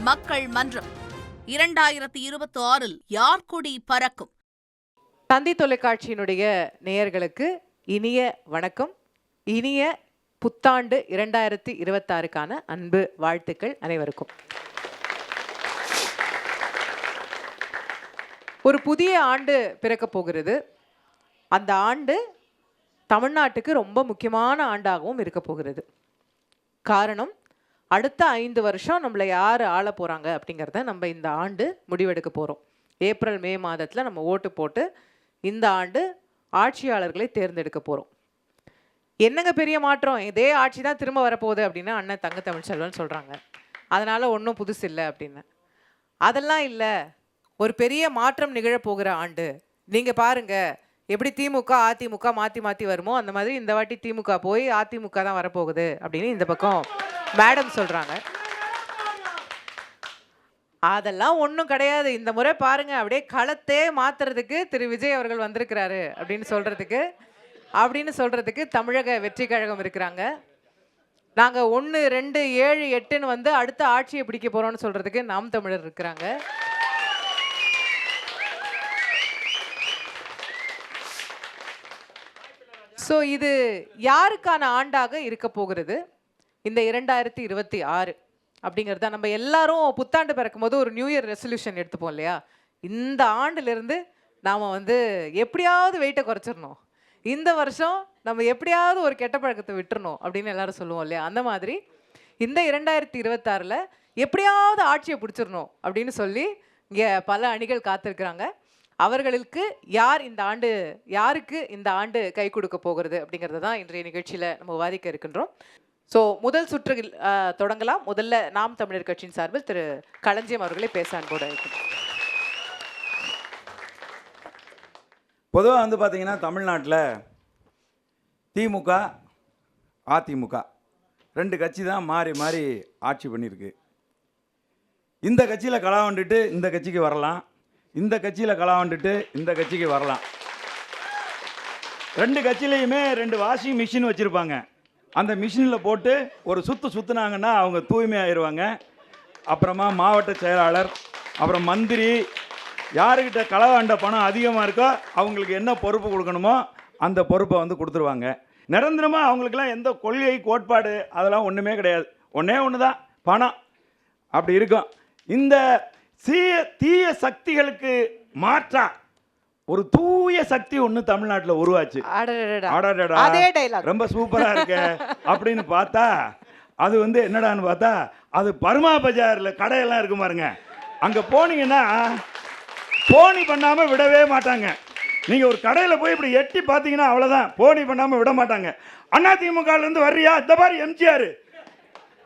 மக்கள் மன்றம் 2026 யார் கொடி பறக்கும்? தந்தி தொலைக்காட்சியினுடைய நேயர்களுக்கு இனிய வணக்கம். இனிய புத்தாண்டு 2026க்கான அன்பு வாழ்த்துக்கள் அனைவருக்கும். ஒரு புதிய ஆண்டு பிறக்க போகிறது. அந்த ஆண்டு தமிழ்நாட்டுக்கு ரொம்ப முக்கியமான ஆண்டாகவும் இருக்க போகிறது. காரணம், அடுத்த 5 வருஷம் நம்மளை யார் ஆள போகிறாங்க அப்படிங்கிறத நம்ம இந்த ஆண்டு முடிவெடுக்க போகிறோம். ஏப்ரல் மே மாதத்தில் நம்ம ஓட்டு போட்டு இந்த ஆண்டு ஆட்சியாளர்களை தேர்ந்தெடுக்க போகிறோம். என்னங்க பெரிய மாற்றம், இதே ஆட்சி தான் திரும்ப வரப்போகுது அப்படின்னு அண்ணன் தங்க தமிழ்ச்செல்வன் சொல்கிறாங்க. அதனால் ஒன்றும் புதுசு இல்லை அப்படின்னு. அதெல்லாம் இல்லை, ஒரு பெரிய மாற்றம் நிகழப்போகிற ஆண்டு. நீங்கள் பாருங்கள், எப்படி திமுக அதிமுக மாற்றி மாற்றி வருமோ அந்த மாதிரி இந்த வாட்டி திமுக போய் அதிமுக தான் வரப்போகுது அப்படின்னு இந்த பக்கம் மேடம் சொல்கிறாங்க. அதெல்லாம் ஒன்றும் கிடையாது. இந்த முறை பாருங்க, அப்படியே களத்தே மாத்துறதுக்கு திரு விஜய் அவர்கள் வந்திருக்கிறாரு அப்படின்னு சொல்றதுக்கு தமிழக வெற்றி கழகம் இருக்கிறாங்க. நாங்கள் 1, 2, 7, 8ன்னு வந்து அடுத்த ஆட்சியை பிடிக்க போறோம்னு சொல்றதுக்கு நாம் தமிழர் இருக்கிறாங்க. ஸோ இது யாருக்கான ஆண்டாக இருக்க போகிறது? இந்த 2026 அப்படிங்கிறத நம்ம எல்லாரும் புத்தாண்டு பிறக்கும் போது ஒரு நியூ இயர் ரெசல்யூஷன் எடுத்துப்போம் இல்லையா? இந்த ஆண்டிலிருந்து நாம் வந்து எப்படியாவது வெயிட்டை குறைச்சிடணும், இந்த வருஷம் நம்ம எப்படியாவது ஒரு கெட்ட பழக்கத்தை விட்டுறணும் அப்படின்னு எல்லாரும் சொல்லுவோம் இல்லையா? அந்த மாதிரி இந்த 2026ல் எப்படியாவது ஆட்சியை பிடிச்சிடணும் அப்படின்னு சொல்லி இங்கே பல அணிகள் காத்திருக்கிறாங்க. அவர்களுக்கு யாருக்கு இந்த ஆண்டு கை கொடுக்க போகிறது அப்படிங்கிறது தான் இன்றைய நிகழ்ச்சியில் நம்ம விவாதிக்க இருக்கின்றோம். ஸோ முதல் சுற்றில் தொடங்கலாம். முதல்ல நாம் தமிழர் கட்சியின் சார்பில் திரு களஞ்சியம் அவர்களை பேச அன்போடு இருக்கிறோம். பொதுவாக வந்து பார்த்தீங்கன்னா தமிழ்நாட்டில் திமுக அதிமுக 2 கட்சி தான் மாறி மாறி ஆட்சி பண்ணியிருக்கு. இந்த கட்சியில் கலாவண்டுட்டு இந்த கட்சிக்கு வரலாம், இந்த கட்சியில் கலாவண்டுட்டு இந்த கட்சிக்கு வரலாம். 2 கட்சியிலையுமே 2 வாஷிங் மிஷின் வச்சுருப்பாங்க. அந்த மிஷினில் போட்டு ஒரு சுற்றுனாங்கன்னா அவங்க தூய்மையாகிடுவாங்க. அப்புறமா மாவட்ட செயலாளர், அப்புறம் மந்திரி, யாருக்கிட்ட களவாண்ட பணம் அதிகமாக இருக்கோ அவங்களுக்கு என்ன பொறுப்பு கொடுக்கணுமோ அந்த பொறுப்பை வந்து கொடுத்துருவாங்க. நிரந்தரமாக அவங்களுக்கெல்லாம் எந்த கொள்கை கோட்பாடு அதெல்லாம் ஒன்றுமே கிடையாது. ஒன்று தான் பணம். அப்படி இருக்கும். இந்த தீய சக்திகளுக்கு மாற்றா ஒரு தூய சக்தி ஒன்று தமிழ்நாட்டில் உருவாச்சு. ரொம்ப சூப்பராக இருக்க அப்படின்னு பார்த்தா அது வந்து என்னடான்னு பார்த்தா அது பர்மா பஜாரில் கடையெல்லாம் இருக்கு பாருங்க. அங்கே போனீங்கன்னா போனி பண்ணாமல் விடவே மாட்டாங்க. நீங்கள் ஒரு கடையில் போய் இப்படி எட்டி பார்த்தீங்கன்னா அவ்வளோதான், போனி பண்ணாமல் விட மாட்டாங்க. அண்ணா திமுகலேருந்து வர்றியா, இந்த பாரு எம்ஜிஆர்.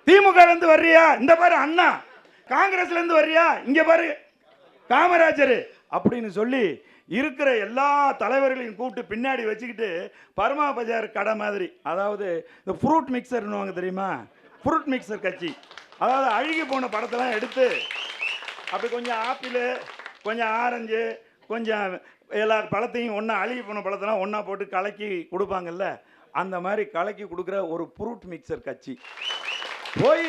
திமுகலேருந்து வர்றியா, இந்த பாரு அண்ணா. காங்கிரஸ்லேருந்து வர்றியா, இங்கே பாரு காமராஜர் அப்படின்னு சொல்லி இருக்கிற எல்லா தலைவர்களையும் கூப்பிட்டு பின்னாடி வச்சுக்கிட்டு பர்மா பஜார் கடை மாதிரி, அதாவது இந்த ஃப்ரூட் மிக்சர்னுவாங்க தெரியுமா, ஃப்ரூட் மிக்சர் கட்சி. அதாவது அழுகி போன படத்தெல்லாம் எடுத்து அப்படி கொஞ்சம் ஆப்பிள், கொஞ்சம் ஆரஞ்சு, கொஞ்சம் எல்லா பழத்தையும் ஒன்றா, அழுகி போன பழத்தெல்லாம் ஒன்றா போட்டு கலக்கி கொடுப்பாங்கல்ல, அந்த மாதிரி கலக்கி கொடுக்குற ஒரு ஃப்ரூட் மிக்சர் கட்சி. போய்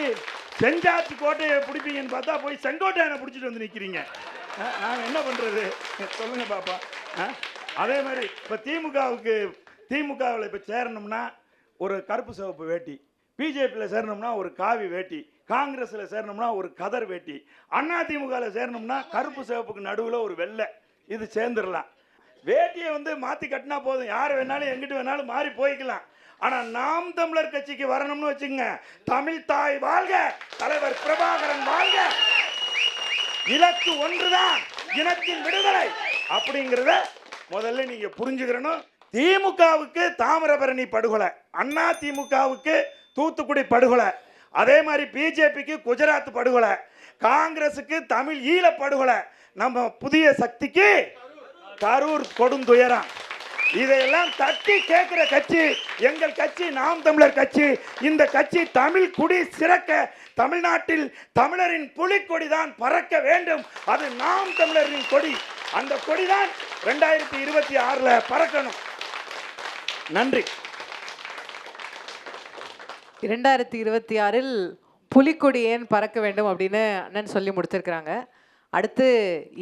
செஞ்சாச்சு கோட்டையை பிடிப்பீங்கன்னு பார்த்தா போய் செங்கோட்டையனை பிடிச்சிட்டு வந்து நிற்கிறீங்க. நாங்கள் என்ன பண்ணுறது சொல்லுங்கள் பாப்பா. அதே மாதிரி இப்போ திமுகவில் இப்போ சேரணும்னா ஒரு கருப்பு சிவப்பு வேட்டி, பிஜேபியில் சேரணும்னா ஒரு காவி வேட்டி, காங்கிரஸில் சேரணும்னா ஒரு கதர் வேட்டி, அண்ணா திமுகவில் சேரணும்னா கருப்பு சிவப்புக்கு நடுவில் ஒரு வெள்ளை, இது சேர்ந்துடலாம். வேட்டியை வந்து மாற்றி கட்டினா போதும், யார் வேணாலும் எங்கிட்டு வேணாலும் மாறி போய்க்கலாம். ஆனால் நாம் தமிழர் கட்சிக்கு வரணும்னு வச்சுங்க, தமிழ் தாய் வாழ்க, தலைவர் பிரபாகரன் வாழ்க, இலக்கு ஒன்றுதான், இனத்தின் விடுதலை அப்படிங்கிறத முதல்ல நீங்க புரிஞ்சுக்கிறணும். திமுகவுக்கு தாமிரபரணி படுகொலை, அண்ணா திமுகவுக்கு தூத்துக்குடி படுகொலை, அதே மாதிரி பிஜேபிக்கு குஜராத் படுகொலை, காங்கிரஸுக்கு தமிழ் ஈழ படுகொலை, நம்ம புதிய சக்திக்கு கரூர் கொடுந்துயரம். இதையெல்லாம் தட்டி கேட்கிற கட்சி எங்கள் கட்சி நாம் தமிழர் கட்சி. இந்த கட்சி தமிழ் குடி சிறக்க, தமிழ்நாட்டில் தமிழரின் புலிக்கொடி தான் பறக்க வேண்டும். அது நாம் தமிழரின் கொடி. அந்த கொடிதான் 2026 பறக்கணும். நன்றி. 2026 புலிக்கொடி ஏன் பறக்க வேண்டும் அப்படின்னு அண்ணன் சொல்லி முடிச்சிருக்கிறாங்க. அடுத்து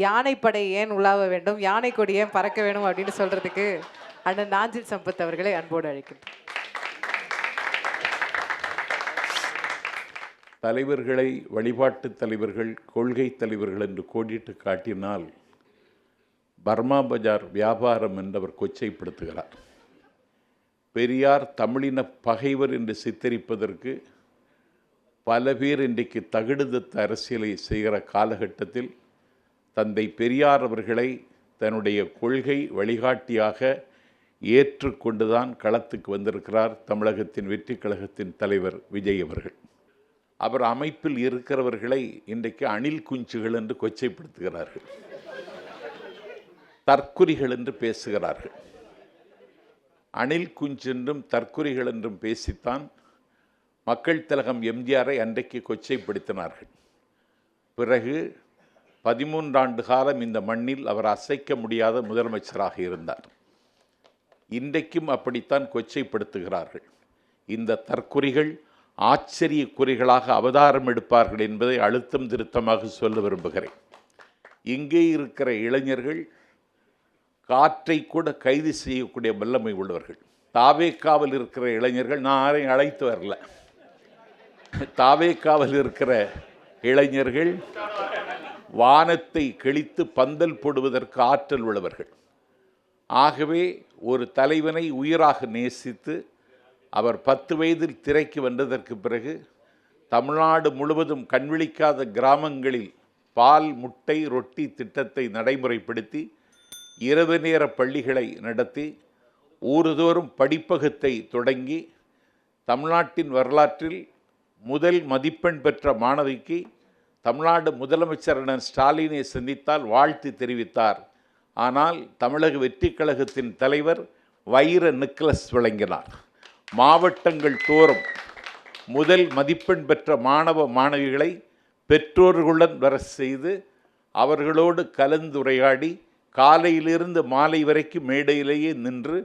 யானைப்படை ஏன் உலாவ வேண்டும், யானை கொடி ஏன் பறக்க வேணும் அப்படின்னு சொல்றதுக்கு அண்ணன் நாஞ்சில் சம்பத் அவர்களை அன்போடு அழைக்கின்றோம். தலைவர்களை வழிபாட்டு தலைவர்கள், கொள்கை தலைவர்கள் என்று கோடிட்டு காட்டினால் பர்மா பஜார் வியாபாரம் என்றவர் கொச்சைப்படுத்துகிறார். பெரியார் தமிழின பகைவர் என்று சித்தரிப்பதற்கு பல பேர் இன்றைக்கு தகுடுதத்த அரசியலை செய்கிற காலகட்டத்தில் தந்தை பெரியார் அவர்களை தன்னுடைய கொள்கை வழிகாட்டியாக ஏற்றுக்கொண்டுதான் களத்துக்கு வந்திருக்கிறார் தமிழகத்தின் வெற்றி கழகத்தின் தலைவர் விஜய் அவர்கள். அவர் அமைப்பில் இருக்கிறவர்களை இன்றைக்கு அணில் குஞ்சுகள் என்று கொச்சைப்படுத்துகிறார்கள், தற்குறிகள் என்று பேசுகிறார்கள். அணில் குஞ்சென்றும் தற்குறிகள் என்றும் பேசித்தான் மக்கள் திலகம் எம்ஜிஆரை அன்றைக்கு கொச்சைப்படுத்தினார்கள். பிறகு 13 ஆண்டு காலம் இந்த மண்ணில் அவர் அசைக்க முடியாத முதலமைச்சராக இருந்தார். இன்றைக்கும் அப்படித்தான் கொச்சைப்படுத்துகிறார்கள். இந்த தற்குறிகள் ஆச்சரிய குறிகளாக அவதாரம் எடுப்பார்கள் என்பதை அழுத்தம் திருத்தமாக சொல்ல விரும்புகிறேன். இங்கே இருக்கிற இளைஞர்கள் காற்றை கூட கைது செய்யக்கூடிய வல்லமை உள்ளவர்கள். தாவேக்காவில் இருக்கிற இளைஞர்கள், நான் யாரையும் அழைத்து வரல, தாவேக்காவில் இருக்கிற இளைஞர்கள் வானத்தை கிழித்து பந்தல் போடுவதற்கு ஆற்றல் உள்ளவர்கள். ஆகவே ஒரு தலைவனை உயிராக நேசித்து அவர் 10 வயதில் திரைக்கு வந்ததற்கு பிறகு தமிழ்நாடு முழுவதும் கண்விழிக்காத கிராமங்களில் பால், முட்டை, ரொட்டி திட்டத்தை நடைமுறைப்படுத்தி இரவு நேர பள்ளிகளை நடத்தி ஊர்தோறும் படிப்பகத்தை தொடங்கி தமிழ்நாட்டின் வரலாற்றில் முதல் மதிப்பெண் பெற்ற மாணவிக்கு தமிழ்நாடு முதலமைச்சர் ஸ்டாலினை சந்தித்தால் வாழ்த்து தெரிவித்தார். ஆனால் தமிழக வெற்றி கழகத்தின் தலைவர் வைர நெக்லஸ் வழங்கினார். மாவட்டங்கள் தோறும் முதல் மதிப்பெண் பெற்ற மாணவ மாணவிகளை பெற்றோர்களுடன் வர செய்து அவர்களோடு கலந்துரையாடி காலையிலிருந்து மாலை வரைக்கும் மேடையிலேயே நின்று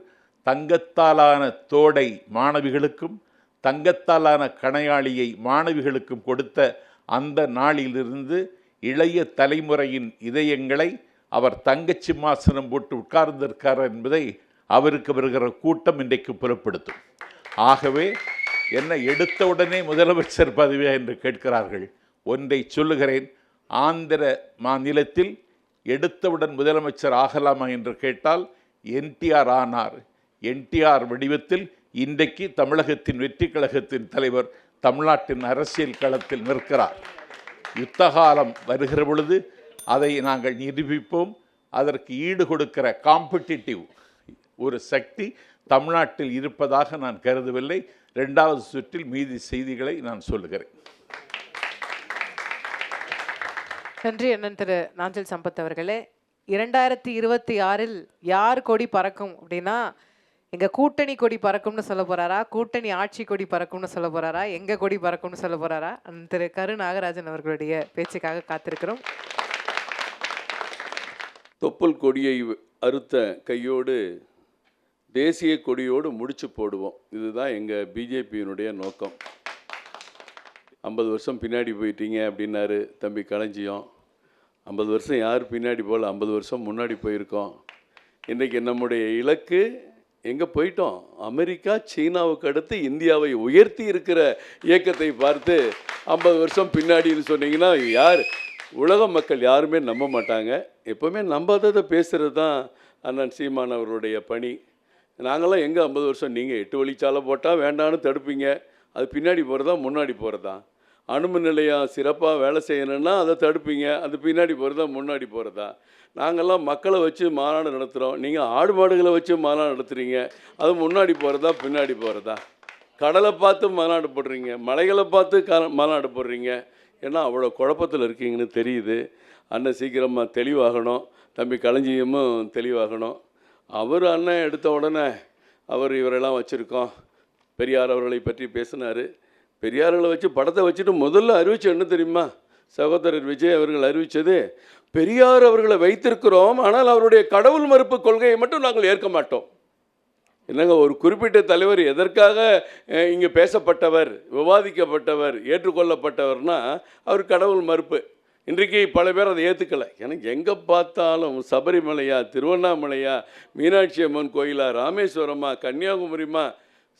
தங்கத்தாலான தோடை மாணவிகளுக்கும் தங்கத்தாலான கணையாளியை மாணவிகளுக்கும் கொடுத்த அந்த நாளிலிருந்து இளைய தலைமுறையின் இதயங்களை அவர் தங்கச் சிம்மாசனம் போட்டு உட்கார்ந்திருக்கார் என்பதை அவருக்கு வருகிற கூட்டம் இன்றைக்கு புலப்படுத்தும். ஆகவே என்ன எடுத்தவுடனே முதலமைச்சர் பதவியா என்று கேட்கிறார்கள். ஒன்றை சொல்லுகிறேன், ஆந்திர மாநிலத்தில் எடுத்தவுடன் முதலமைச்சர் ஆகலாமா என்று கேட்டால் என்டிஆர் ஆனார். என்டிஆர் வடிவத்தில் இன்றைக்கு தமிழகத்தின் வெற்றி கழகத்தின் தலைவர் தமிழ்நாட்டின் அரசியல் களத்தில் நிற்கிறார். யுத்தகாலம் வருகிற பொழுது அதை நாங்கள் நிரூபிப்போம். அதற்கு ஈடு கொடுக்கிற காம்படிட்டிவ் ஒரு சக்தி தமிழ்நாட்டில் இருப்பதாக நான் கருதவில்லை. 2வது சுற்றில் மீதி செய்திகளை நான் சொல்லுகிறேன். நன்றி அண்ணன் திரு நாஞ்சில் சம்பத் அவர்களே. 2026 யார் கொடி பறக்கும் அப்படின்னா, எங்க கூட்டணி கொடி பறக்கும்னு சொல்ல போறாரா, கூட்டணி ஆட்சி கொடி பறக்கும்னு சொல்ல போறாரா, எங்க கொடி பறக்கும்னு சொல்ல போறாரா? திரு கரு நாகராஜன் அவர்களுடைய பேச்சுக்காக காத்திருக்கிறோம். தொப்புள் கொடியை அறுத்த கையோடு தேசிய கொடியோடு முடிச்சு போடுவோம். இதுதான் எங்கள் பிஜேபியினுடைய நோக்கம். 50 வருஷம் பின்னாடி போயிட்டீங்க அப்படின்னாரு தம்பி களஞ்சியம். 50 வருஷம் யார் பின்னாடி போகல, 50 வருஷம் முன்னாடி போயிருக்கோம். இன்றைக்கி நம்முடைய இலக்கு எங்கே போயிட்டோம்? அமெரிக்கா, சீனாவுக்கு அடுத்து இந்தியாவை உயர்த்தி இருக்கிற இயக்கத்தை பார்த்து 50 வருஷம் பின்னாடின்னு சொன்னீங்கன்னா யார் உலக மக்கள் யாருமே நம்ப மாட்டாங்க. எப்போவுமே நம்பாததை பேசுகிறது தான் அண்ணன் சீமான் அவர்களுடைய பணி. நாங்களாம் எங்கே 50 வருஷம், நீங்கள் 8 வழிச்சாலை போட்டால் வேண்டான்னு தடுப்பீங்க, அது பின்னாடி போகிறதா முன்னாடி போகிறதா? அணுமின் நிலையம் சிறப்பாக வேலை செய்யணுன்னா அதை தடுப்பீங்க, அது பின்னாடி போகிறதா முன்னாடி போகிறதா? நாங்கள்லாம் மக்களை வச்சு மாநாடு நடத்துகிறோம், நீங்கள் ஆடு மாடுகளை வச்சு மாநாடு நடத்துகிறீங்க, அது முன்னாடி போகிறதா பின்னாடி போகிறதா? கடலை பார்த்து மாநாடு போடுறீங்க, மலைகளை பார்த்து மாநாடு போடுறீங்க. ஏன்னா அவ்வளோ குழப்பத்தில் இருக்கீங்கன்னு தெரியுது. அண்ணன் சீக்கிரமாக தெளிவாகணும், தம்பி களஞ்சியமும் தெளிவாகணும். அவர் அண்ணன் எடுத்த உடனே அவர் இவரெல்லாம் வச்சுருக்கோம், பெரியார் அவர்களை பற்றி பேசினார். பெரியார்களை வச்சு படத்தை வச்சுட்டு முதல்ல அறிவிச்சு என்ன தெரியுமா? சகோதரர் விஜய் அவர்கள் அறிவித்தது, பெரியார் அவர்களை வைத்திருக்கிறோம், ஆனால் அவருடைய கடவுள் மறுப்பு கொள்கையை மட்டும் நாங்கள் ஏற்க மாட்டோம். என்னங்க, ஒரு குறிப்பிட்ட தலைவர் எதற்காக இங்கே பேசப்பட்டவர், விவாதிக்கப்பட்டவர், ஏற்றுக்கொள்ளப்பட்டவர்னா அவர் கடவுள் மறுப்பு. இன்றைக்கு பல பேர் அதை ஏற்றுக்கலை. எனக்கு எங்கே பார்த்தாலும் சபரிமலையா, திருவண்ணாமலையா, மீனாட்சி அம்மன் கோயிலா, ராமேஸ்வரமா, கன்னியாகுமரிமா,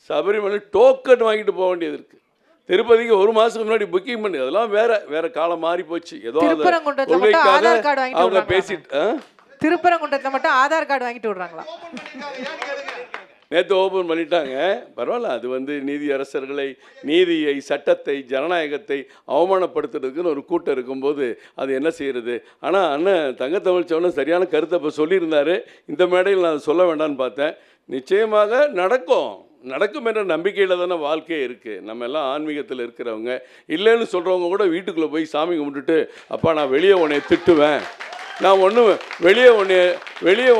சபரிமலை டோக்கன் வாங்கிட்டு போக வேண்டியது இருக்குது. திருப்பதிக்கு 1 மாதத்துக்கு முன்னாடி புக்கிங் பண்ணி, அதெல்லாம் வேற காலம் மாறி போச்சு. ஏதோ கொள்கைக்காக அவங்க பேசிட்டு, திருப்பரங்குன்றத்தில் மட்டும் ஆதார் கார்டு வாங்கிட்டு விடுறாங்களா? நேற்று ஓப்பன் பண்ணிட்டாங்க. பரவாயில்ல, அது நீதியரசர்களை, நீதியை, சட்டத்தை, ஜனநாயகத்தை அவமானப்படுத்துறதுக்குன்னு ஒரு கூட்டம் இருக்கும்போது அது என்ன செய்கிறது. ஆனால் அண்ணன் தங்கத்தமிழ்ச்சவனும் சரியான கருத்தை இப்போ சொல்லியிருந்தார். இந்த மேடையில் நான் சொல்ல வேண்டாம்னு பார்த்தேன். நிச்சயமாக நடக்கும் என்ற நம்பிக்கையில் தானே வாழ்க்கையே இருக்குது. நம்ம எல்லாம் ஆன்மீகத்தில் இருக்கிறவங்க. இல்லைன்னு சொல்கிறவங்க கூட வீட்டுக்குள்ளே போய் சாமி கும்பிட்டுட்டு, அப்பா நான் வெளியே உன்னை திட்டுவேன், நான் வெளியே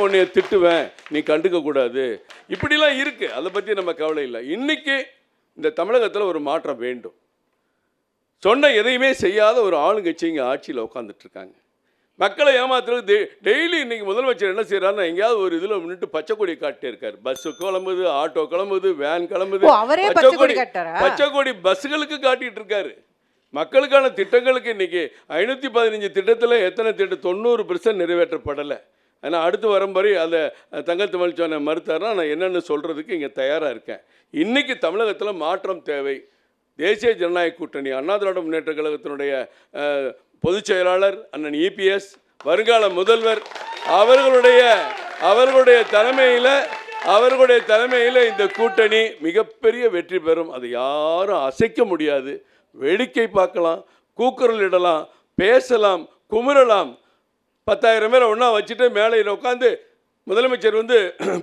உன்னைய திட்டுவேன், நீ கண்டுக்கக்கூடாது, இப்படிலாம் இருக்குது. அதை பற்றி நம்ம கவலை இல்லை. இன்றைக்கி இந்த தமிழகத்தில் ஒரு மாற்றம் வேண்டும். சொன்ன எதையுமே செய்யாத ஒரு ஆளுங்கட்சி இங்கே ஆட்சியில் உட்காந்துட்ருக்காங்க. மக்களை ஏமாத்துறது. டெய்லி இன்றைக்கி முதலமைச்சர் என்ன செய்கிறாருன்னா, எங்கேயாவது ஒரு இதில் முன்னிட்டு பச்சை கொடி காட்டே இருக்கார். பஸ்ஸு கிளம்புது, ஆட்டோ கிளம்புது, வேன் கிளம்புது, பச்சை கொடி பஸ்ஸுகளுக்கு காட்டிகிட்டு இருக்காரு. மக்களுக்கான திட்டங்களுக்கு இன்றைக்கி 515 திட்டத்தில் எத்தனை திட்டம் 90% நிறைவேற்றப்படலை. ஆனால் அடுத்து வரும்படி அதை தங்கத்தமிழ்ச்சோனை மறுத்தாருன்னா நான் என்னென்னு சொல்கிறதுக்கு இங்கே தயாராக இருக்கேன். இன்றைக்கி தமிழகத்தில் மாற்றம் தேவை. தேசிய ஜனநாயக கூட்டணி, அண்ணா திராவிட முன்னேற்ற கழகத்தினுடைய பொதுச் செயலாளர் அண்ணன் இபிஎஸ், வருங்கால முதல்வர் அவர்களுடைய தலைமையில் இந்த கூட்டணி மிகப்பெரிய வெற்றி பெறும். அதை யாரும் அசைக்க முடியாது. வேடிக்கை பார்க்கலாம், கூக்குரல் இடலாம், பேசலாம், குமுறலாம். 10,000 பேரை ஒன்றா வச்சுட்டு மேலையில் உட்காந்து முதலமைச்சர்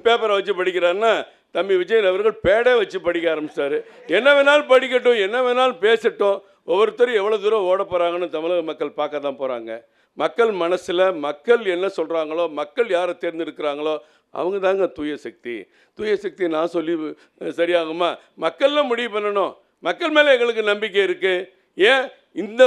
பேப்பரை வச்சு படிக்கிறாருன்னா, தம்பி விஜயன் அவர்கள் பேடே வச்சு படிக்க ஆரம்பிச்சிட்டாரு. என்ன வேணாலும் படிக்கட்டும், என்ன வேணாலும் பேசட்டும். ஒவ்வொருத்தரும் எவ்வளோ தூரம் ஓட போகிறாங்கன்னு தமிழக மக்கள் பார்க்க தான் போகிறாங்க. மக்கள் மனசில் மக்கள் என்ன சொல்கிறாங்களோ, மக்கள் யாரை தேர்ந்தெடுக்கிறாங்களோ அவங்க தாங்க தூய சக்தி. நான் சொல்லி சரியாகுமா? மக்கள்லாம் முடிவு பண்ணணும். மக்கள் மேலே எங்களுக்கு நம்பிக்கை இருக்குது. ஏன் இந்த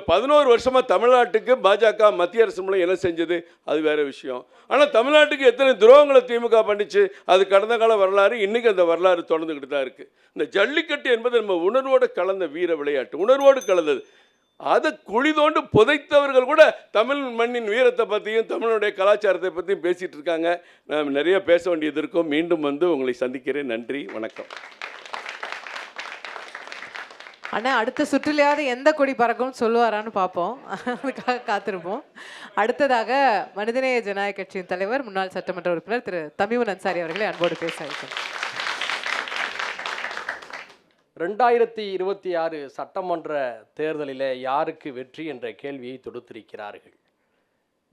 11 வருஷமாக தமிழ்நாட்டுக்கு பாஜக மத்திய அரசு மூலம் என்ன செஞ்சது அது வேறு விஷயம். ஆனால் தமிழ்நாட்டுக்கு எத்தனை துரோகங்களை திமுக பண்ணிச்சு அது கடந்த கால வரலாறு. இன்றைக்கி அந்த வரலாறு தொடர்ந்துக்கிட்டு தான் இருக்குது. இந்த ஜல்லிக்கட்டு என்பது நம்ம உணர்வோடு கலந்த வீர விளையாட்டு, உணர்வோடு கலந்தது. அதை குழி தோண்டு புதைத்தவர்கள் கூட தமிழ் மண்ணின் வீரத்தை பற்றியும் தமிழுடைய கலாச்சாரத்தை பற்றியும் பேசிகிட்டு இருக்காங்க. நான் நிறைய பேச வேண்டியது இருக்கும். மீண்டும் உங்களை சந்திக்கிறேன். நன்றி, வணக்கம். ஆனால் அடுத்த சுற்றுலையாவது எந்த கொடி பறக்கும்னு சொல்லுவாரான்னு பார்ப்போம். அதுக்காக காத்திருப்போம். அடுத்ததாக மனிதநேய ஜனநாயக கட்சியின் தலைவர், முன்னாள் சட்டமன்ற உறுப்பினர் திரு தமீமுன் அன்சாரி அவர்களை அன்போடு பேச அழைக்கிறேன். 2026 சட்டமன்ற தேர்தலில் யாருக்கு வெற்றி என்ற கேள்வியை தொடுத்திருக்கிறார்கள்.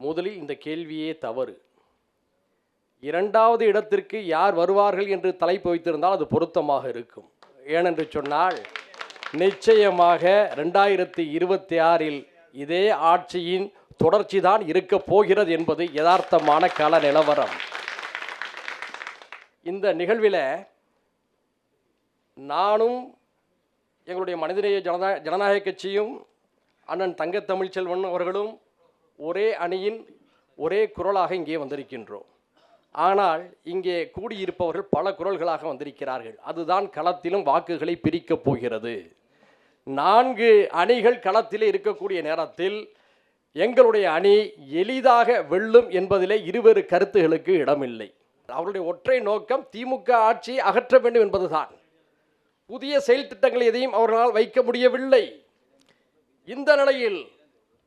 முதலில் இந்த கேள்வியே தவறு. 2வது இடத்திற்கு யார் வருவார்கள் என்று தலைப்பு வைத்திருந்தால் அது பொருத்தமாக இருக்கும். ஏனென்று சொன்னால் நிச்சயமாக 2026 இதே ஆட்சியின் தொடர்ச்சி தான் இருக்க போகிறது என்பது யதார்த்தமான கள நிலவரம். இந்த நிகழ்வில் நானும் எங்களுடைய மனிதநேய ஜனநாயக கட்சியும் அண்ணன் தங்கத்தமிழ்ச்செல்வன் அவர்களும் ஒரே அணியின் ஒரே குரலாக இங்கே வந்திருக்கின்றோம். ஆனால் இங்கே கூடியிருப்பவர்கள் பல குரல்களாக வந்திருக்கிறார்கள். அதுதான் களத்திலும் வாக்குகளை பிரிக்கப் போகிறது. 4 அணிகள் களத்திலே இருக்கக்கூடிய நேரத்தில் எங்களுடைய அணி எளிதாக வெல்லும் என்பதிலே இருவேறு கருத்துகளுக்கு இடமில்லை. அவருடைய ஒற்றை நோக்கம் திமுக ஆட்சியை அகற்ற வேண்டும் என்பதுதான். புதிய செயல் திட்டங்களை எதையும் அவர்களால் வைக்க முடியவில்லை. இந்த நிலையில்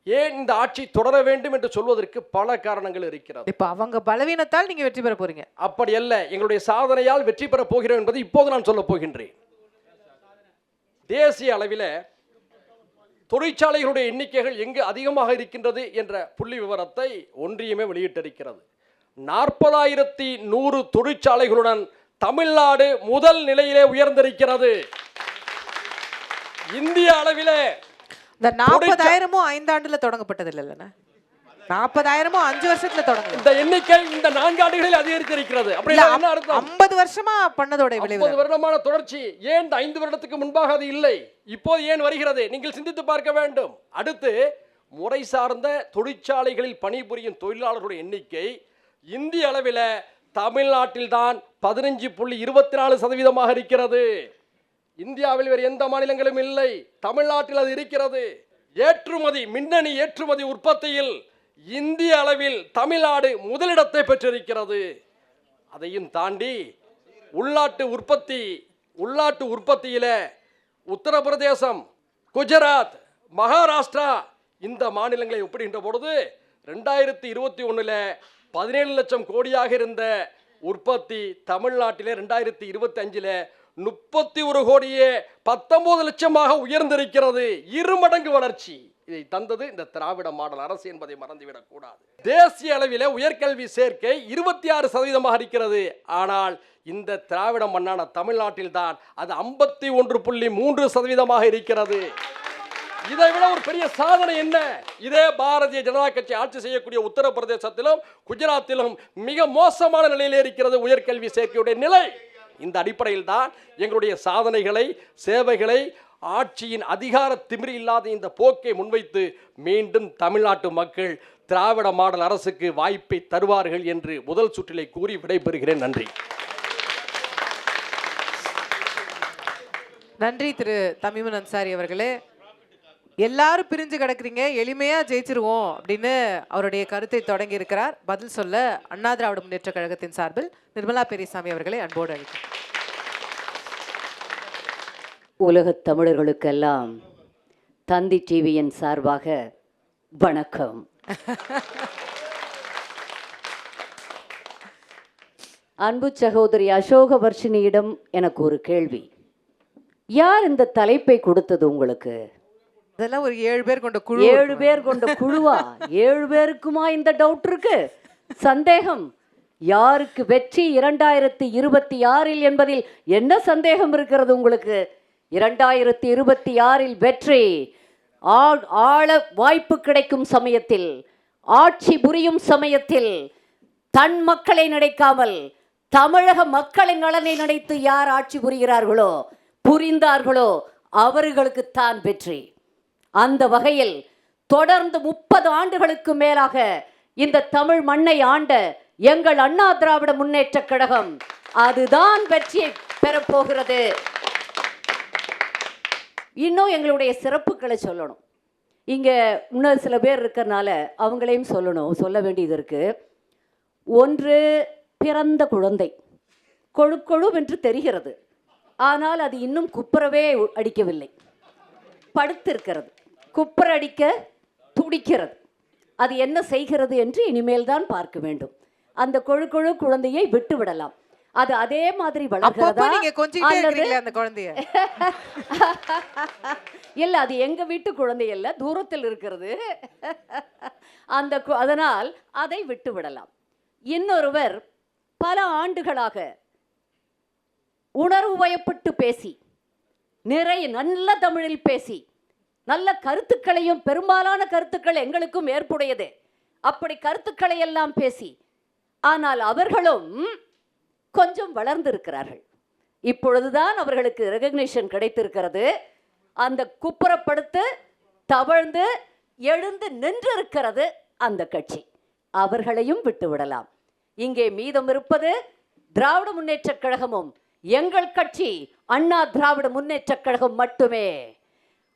ஏன் இந்த ஆட்சி தொடர வேண்டும் என்று சொல்வதற்கு பல காரணங்கள் இருக்கிறது. இப்ப அவங்க பலவீனத்தால் நீங்க வெற்றி பெற போறீங்க. அப்படி அல்ல, எங்களுடைய சாதனையால் வெற்றி பெற போகிறோம் என்பதை இப்போது நான் சொல்ல போகின்றேன். தேசிய அளவில் தொழிற்சாலைகளுடைய எண்ணிக்கைகள் எங்கு அதிகமாக இருக்கின்றது என்ற புள்ளி விவரத்தை ஒன்றியமே வெளியிட்டிருக்கிறது. 40,100 தொழிற்சாலைகளுடன் தமிழ்நாடு முதல் நிலையிலே உயர்ந்திருக்கிறது. இந்திய அளவிலே இந்த 40,000 5 ஆண்டுல தொடங்கப்பட்டது இல்லைன்னா 40,000 5 வருஷத்துல தொடங்க. இந்த எண்ணிக்கை இந்த 4 ஆண்டுகளில் அதிகரித்திருக்கிறது. அப்படி என்ன அர்த்தம்? 50 வருஷமா பண்ணதோட விளைவு. 50 வருடமான தொடர்ச்சி. ஏன் 5 வருடத்துக்கு முன்பாக அது இல்லை, இப்போது ஏன் வருகிறது? நீங்கள் சிந்தித்து பார்க்க வேண்டும். அடுத்து முறை சார்ந்த தொழிற்சாலைகளில் பணிபுரியும் தொழிலாளர்களுடைய எண்ணிக்கை இந்திய அளவில் தமிழ்நாட்டில் தான் 15.24% இருக்கிறது. இந்தியாவில் வேறு எந்த மாநிலங்களும் இல்லை, தமிழ்நாட்டில் அது இருக்கிறது. ஏற்றுமதி, மின்னணு ஏற்றுமதி உற்பத்தியில் இந்திய அளவில் தமிழ்நாடு முதலிடத்தை பெற்றிருக்கிறது. அதையும் தாண்டி உள்நாட்டு உற்பத்தியில் உத்தரப்பிரதேசம், குஜராத், மகாராஷ்டிரா இந்த மாநிலங்களை ஒப்பிடுகின்ற பொழுது 2021 17 லட்சம் கோடியாக இருந்த உற்பத்தி தமிழ்நாட்டிலே 2025 31 கோடியே 19 லட்சமாக உயர்ந்திருக்கிறது. 2 மடங்கு வளர்ச்சி. இதை தந்தது இந்த திராவிட மாடல் அரசு என்பதை மறந்துவிடக் கூடாது. தேசிய அளவில் உயர்கல்வி சேர்க்கை 26% இருக்கிறது. ஆனால் இந்த திராவிட மண்ணான தமிழ்நாட்டில் தான் அது 51.3% இருக்கிறது. இதை விட ஒரு பெரிய சாதனை என்ன? இதே பாரதிய ஜனதா கட்சி ஆட்சி செய்யக்கூடிய உத்தரப்பிரதேசத்திலும் குஜராத்திலும் மிக மோசமான நிலையில் இருக்கிறது உயர்கல்வி சேர்க்கையுடைய நிலை. இந்த அடிப்படையில் தான் எங்களுடைய சாதனைகளை, சேவைகளை, ஆட்சியின் அதிகார திமிரி இல்லாத இந்த போக்கை முன்வைத்து மீண்டும் தமிழ்நாட்டு மக்கள் திராவிட மாடல் அரசுக்கு வாய்ப்பை தருவார்கள் என்று முதல் சுற்றிலே கூறி விடைபெறுகிறேன். நன்றி. நன்றி திரு தமீமுன் அன்சாரி அவர்களே. எல்லாரும் பிரிஞ்சு கிடக்குறீங்க, எளிமையா ஜெயிச்சிருவோம் அப்படின்னு அவருடைய கருத்தை தொடங்கி இருக்கிறார். பதில் சொல்ல அண்ணா திராவிட முன்னேற்ற கழகத்தின் சார்பில் நிர்மலா பெரியசாமி அவர்களை அன்போடு அழைக்கிறேன். உலகத் தமிழர்களுக்கெல்லாம் தந்தி டிவியின் சார்பாக வணக்கம். அன்பு சகோதரி அசோக வர்ஷினியிடம் எனக்கு ஒரு கேள்வி. யார் இந்த தலைப்பை கொடுத்தது உங்களுக்கு? அதெல்லாம் ஒரு 7 பேர் கொண்ட குழு. 7 பேர் கொண்ட குழுவா? 7 பேருக்குமா இந்த டவுட் இருக்கு, சந்தேகம்? யாருக்கு வெற்றி 2026 என்பதில் என்ன சந்தேகம் இருக்கிறது உங்களுக்கு? 2026 வெற்றி ஆள வாய்ப்பு கிடைக்கும் சமயத்தில், ஆட்சி புரியும் சமயத்தில் தன் மக்களை நினைக்காமல் தமிழக மக்களின் நலனை நினைத்து யார் ஆட்சி புரிகிறார்களோ, புரிந்தார்களோ அவர்களுக்குத்தான் வெற்றி. அந்த வகையில் தொடர்ந்து 30 ஆண்டுகளுக்கு மேலாக இந்த தமிழ் மண்ணை ஆண்ட எங்கள் அண்ணா திராவிட முன்னேற்ற கழகம் அதுதான் வெற்றியை பெறப்போகிறது. இன்னும் எங்களுடைய சிறப்புகளை சொல்லணும். இங்கே இன்னும் சில பேர் இருக்கிறனால அவங்களையும் சொல்ல வேண்டியது இருக்கு. ஒன்று, பிறந்த குழந்தை கொழுக்கொழுவென்று தெரிகிறது, ஆனால் அது இன்னும் குப்புறவே அடிக்கவில்லை, படுத்திருக்கிறது, குப்புற அடிக்க துடிக்கிறது. அது என்ன செய்கிறது என்று இனிமேல் தான் பார்க்க வேண்டும். அந்த கொழுக்கொழு குழந்தையை விட்டு விடலாம். அது அதே மாதிரி வளர்கிறதா அந்த குழந்தைய இல்ல, அது எங்க வீட்டு குழந்தை இல்ல, தூரத்தில் இருக்கிறது. அதனால் அதை விட்டு விடலாம். இன்னொருவர் பல ஆண்டுகளாக உணர்வு வயப்பட்டு பேசி, நிறைய நல்ல தமிழில் பேசி, நல்ல கருத்துக்களையும், பெரும்பாலான கருத்துக்கள் எங்களுக்கும் ஏற்புடையது, அப்படி கருத்துக்களை எல்லாம் பேசி, ஆனால் அவர்களும் கொஞ்சம் வளர்ந்திருக்கிறார்கள். இப்பொழுதுதான் அவர்களுக்கு ரெகக்னிஷன் கிடைத்திருக்கிறது. அந்த குப்புறப்படுத்து தவழ்ந்து எழுந்து நின்றிருக்கிறது அந்த கட்சி. அவர்களையும் விட்டுவிடலாம். இங்கே மீதம் இருப்பது திராவிட முன்னேற்ற கழகமும் எங்கள் கட்சி அண்ணா திராவிட முன்னேற்ற கழகம் மட்டுமே.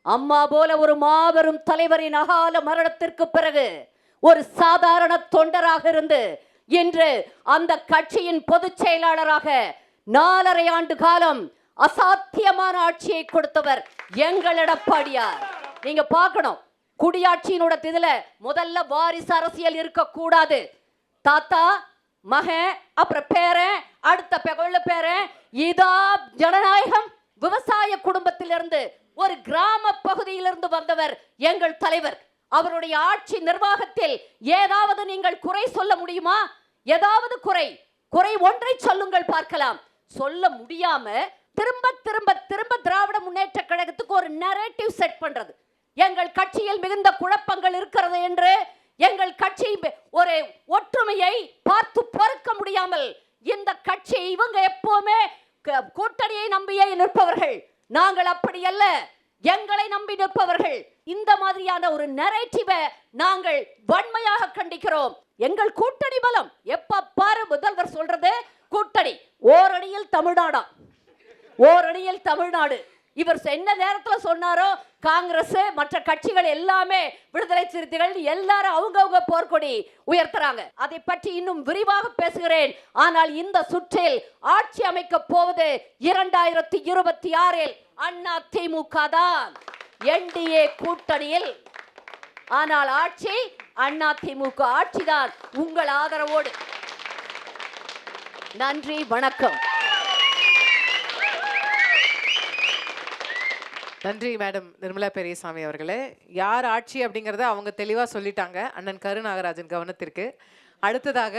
அம்மா போல ஒரு மாபெரும் தலைவரின் அகால மரணத்திற்கு பிறகு ஒரு சாதாரண தொண்டராக இருந்து இன்று அந்த கட்சியின் பொதுச் செயலாளராக 4.5 ஆண்டு காலம் அசாத்தியமான ஆட்சியை கொடுத்தவர் எங்கள் எடப்பாடியார். நீங்க பார்க்கணும், குடியாட்சியினோட இதுல முதல்ல வாரிசு அரசியல் இருக்கக்கூடாது. தாத்தா, மகன், அப்புறம் பேரன், அடுத்த கொள்ள பேரன், இதா ஜனநாயகம். விவசாய குடும்பத்திலிருந்து, ஒரு கிராம பகுதியிலிருந்து வந்தவர் எங்கள் தலைவர். அவருடைய ஆட்சி நிர்வாகத்தில் ஏதாவது நீங்கள் குறை சொல்ல முடியுமா? ஏதாவது குறை ஒன்றை சொல்லுங்கள் பார்க்கலாம். சொல்ல முடியாம திரும்ப திரும்ப திரும்ப திராவிட முன்னேற்ற கழகத்துக்கு ஒரு நரேட்டிவ் செட் பண்றது, எங்கள் கட்சியில் மிகுந்த குழப்பங்கள் இருக்கிறது என்று, எங்கள் கட்சி ஒரு ஒற்றுமையை பார்த்து பொறுக்க முடியாமல் இந்த கட்சி, இவங்க எப்பவுமே கூட்டணியை நம்பியே நிற்பவர்கள். நாங்கள் அப்படி அல்ல, எங்களை நம்பி நிற்பவர்கள். இந்த மாதிரியான ஒரு நரேட்டிவை நாங்கள் வன்மையாக கண்டிக்கிறோம். எங்கள் கூட்டணி பலம் எப்ப பாரு முதல்வர் சொல்றது கூட்டணி, ஓரணியில் தமிழ்நாடா, ஓரணியில் தமிழ்நாடு. இவர் என்ன நேரத்துல சொன்னாரோ காங்கிரஸ் மற்ற கட்சிகள் எல்லாமே விடுதலை சிறுத்தைகள் எல்லாரும் அவங்க போர்க்கொடி உயர்த்துறாங்க. அதை பற்றி இன்னும் விரிவாக பேசுகிறேன். ஆனால் இந்த சுற்றில் ஆட்சி அமைக்க போவது 2026 அண்ணா திமுக தான், என்டிஏ கூட்டணியில். ஆனால் ஆட்சி அண்ணா திமுக ஆட்சிதான் உங்கள் ஆதரவோடு. நன்றி, வணக்கம். நன்றி மேடம் நிர்மலா பெரியசாமி அவர்களே. யார் ஆட்சி அப்படிங்கிறத அவங்க தெளிவாக சொல்லிட்டாங்க அண்ணன் கரு நாகராஜன் கவனத்திற்கு. அடுத்ததாக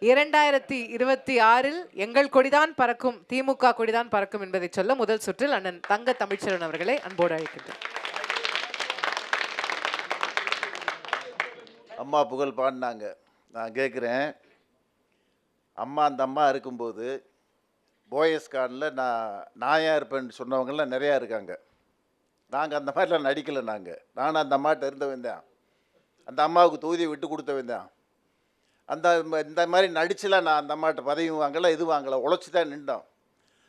2026 எங்கள் கொடிதான் பறக்கும், திமுக கொடிதான் பறக்கும் என்பதை சொல்ல முதல் சுற்றில் அண்ணன் தங்க தமிழ்ச்செல்வன் அவர்களை அன்போடு அழைக்கின்றேன். அம்மா புகழ் பாடினாங்க. நான் கேட்குறேன், அம்மா அந்த அம்மா இருக்கும்போது போயஸ்கானில் நான் ஏன் இருப்பேன்னு சொன்னவங்களாம் நிறையா இருக்காங்க. நாங்கள் அந்த மாதிரிலாம் நடிக்கலை. நானும் அந்த அம்மாட்ட இருந்தவன் தான், அந்த அம்மாவுக்கு தொகுதியை விட்டு கொடுத்தவன் தான். இந்த மாதிரி நடிச்சுலாம் நான் அந்த அம்மாட்ட பதவி வாங்கலை, இது வாங்கலை, உழைச்சி தான் நின்றோம்.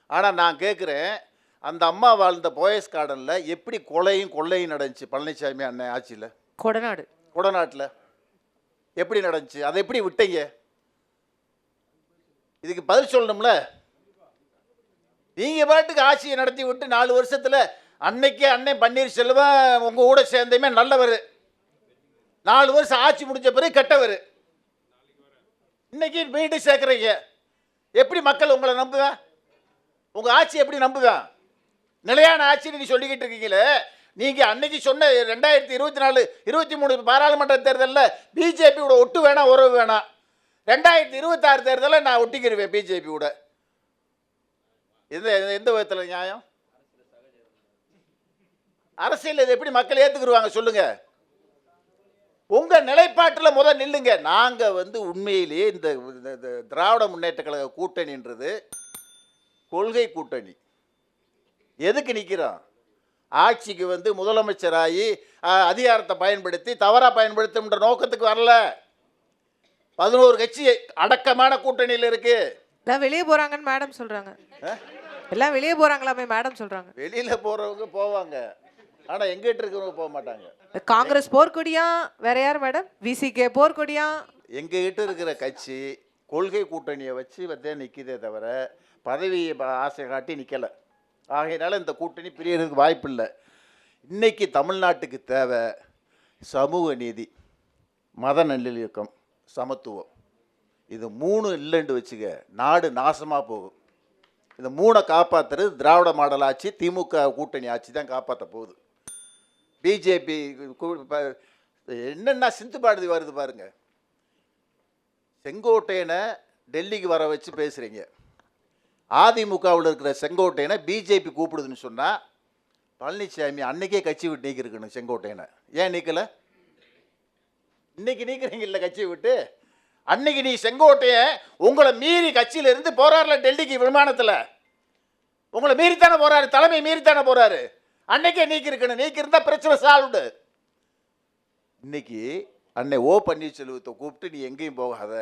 ஆனால் நான் கேட்குறேன், அந்த அம்மா வாழ்ந்த போயஸ் கார்டனில் எப்படி கொலையும் கொள்ளையும் நடந்துச்சு பழனிசாமி அண்ணன் ஆட்சியில்? கொடநாட்டில் எப்படி நடந்துச்சு? அதை எப்படி விட்டீங்க? இதுக்கு பதில் சொல்லணும்ல. நீங்கள் பாட்டுக்கு ஆட்சியை நடத்தி விட்டு 4 வருஷத்தில் அன்னைக்கே அண்ணன் பன்னீர்செல்வம் உங்கள் கூட சேர்ந்தமே நல்லவர், 4 வருஷம் ஆட்சி முடிஞ்ச பிறகு கெட்டவர். இன்னைக்கு மீண்டும் சேர்க்குறீங்க. எப்படி மக்கள் உங்களை நம்புவேன்? உங்கள் ஆட்சி எப்படி நம்புவேன்? நிலையான ஆட்சின்னு நீங்கள் சொல்லிக்கிட்டு இருக்கீங்களே. நீங்கள் அன்னைக்கு சொன்ன 2024 23 பாராளுமன்ற தேர்தலில் பிஜேபியோட ஒட்டு வேணாம், உறவு வேணாம். 2026 தேர்தலில் நான் ஒட்டிக்கிடுவேன் பிஜேபியோட. எந்த விதத்தில் நியாயம்? அரசியல் இதை எப்படி மக்கள் ஏற்றுக்குருவாங்க சொல்லுங்க? உங்கள் நிலைப்பாட்டில் முதல் நில்லுங்க. நாங்கள் உண்மையிலேயே இந்த திராவிட முன்னேற்ற கழக கூட்டணின்றது கொள்கை கூட்டணி. எதுக்கு நிற்கிறோம்? ஆட்சிக்கு முதலமைச்சராகி அதிகாரத்தை பயன்படுத்தி தவறாக பயன்படுத்தும்ன்ற நோக்கத்துக்கு வரல. 11 கட்சி அடக்கமான கூட்டணியில் இருக்கு. வெளியே போறாங்கன்னு மேடம் சொல்றாங்க. எல்லாம் வெளியே போறாங்களாமே மேடம் சொல்றாங்க. வெளியில போறவங்க போவாங்க, ஆனா எங்கிட்ட இருக்கிறவங்க போக மாட்டாங்க. காங்கிரஸ் போர்க்கொடியா, வேற யார் மேடம்? விசிகே போர்க்கொடியா? எங்ககிட்ட இருக்கிற கட்சி கொள்கை கூட்டணியை வச்சு நிற்கிதே தவிர பதவியை ஆசை காட்டி நிற்கலை. ஆகையினால இந்த கூட்டணி பிரியறதுக்கு வாய்ப்பு இல்லை. இன்னைக்கு தமிழ்நாட்டுக்கு தேவை சமூக நீதி, மத நல்லிணக்கம், சமத்துவம். இது 3 இல்லைன்னு வச்சுக்க, நாடு நாசமாக போகும். இந்த 3 காப்பாற்றுறது திராவிட மாடல் ஆட்சி, திமுக கூட்டணி ஆட்சி தான் காப்பாற்ற போகுது. பிஜேபி என்னென்ன சிந்து பாரதி வருது பாருங்க. செங்கோட்டையனை டெல்லிக்கு வர வச்சு பேசுகிறீங்க. அதிமுகவில் இருக்கிற செங்கோட்டையனை பிஜேபி கூப்பிடுதுன்னு சொன்னால் பழனிசாமி அன்னைக்கே கட்சி விட்டு நீக்கிருக்கணும். செங்கோட்டையனை ஏன் நீக்கலை? இன்னைக்கு நீக்கிறீங்க இல்லை கட்சியை விட்டு. அன்னைக்கு நீ செங்கோட்டையன் உங்களை மீறி கட்சியிலிருந்து போறாருல டெல்லிக்கு விமானத்தில், உங்களை மீறித்தானே போறாரு, தலைமை மீறித்தானே போறாரு. அன்னைக்கே நீக்கி இருக்கணும். நீக்கி இருந்தா பிரச்சனை சால்வ்டு. இன்னைக்கு அன்னை ஓ பன்னீர்செல்வத்தை கூப்பிட்டு நீ எங்கேயும் போகாத,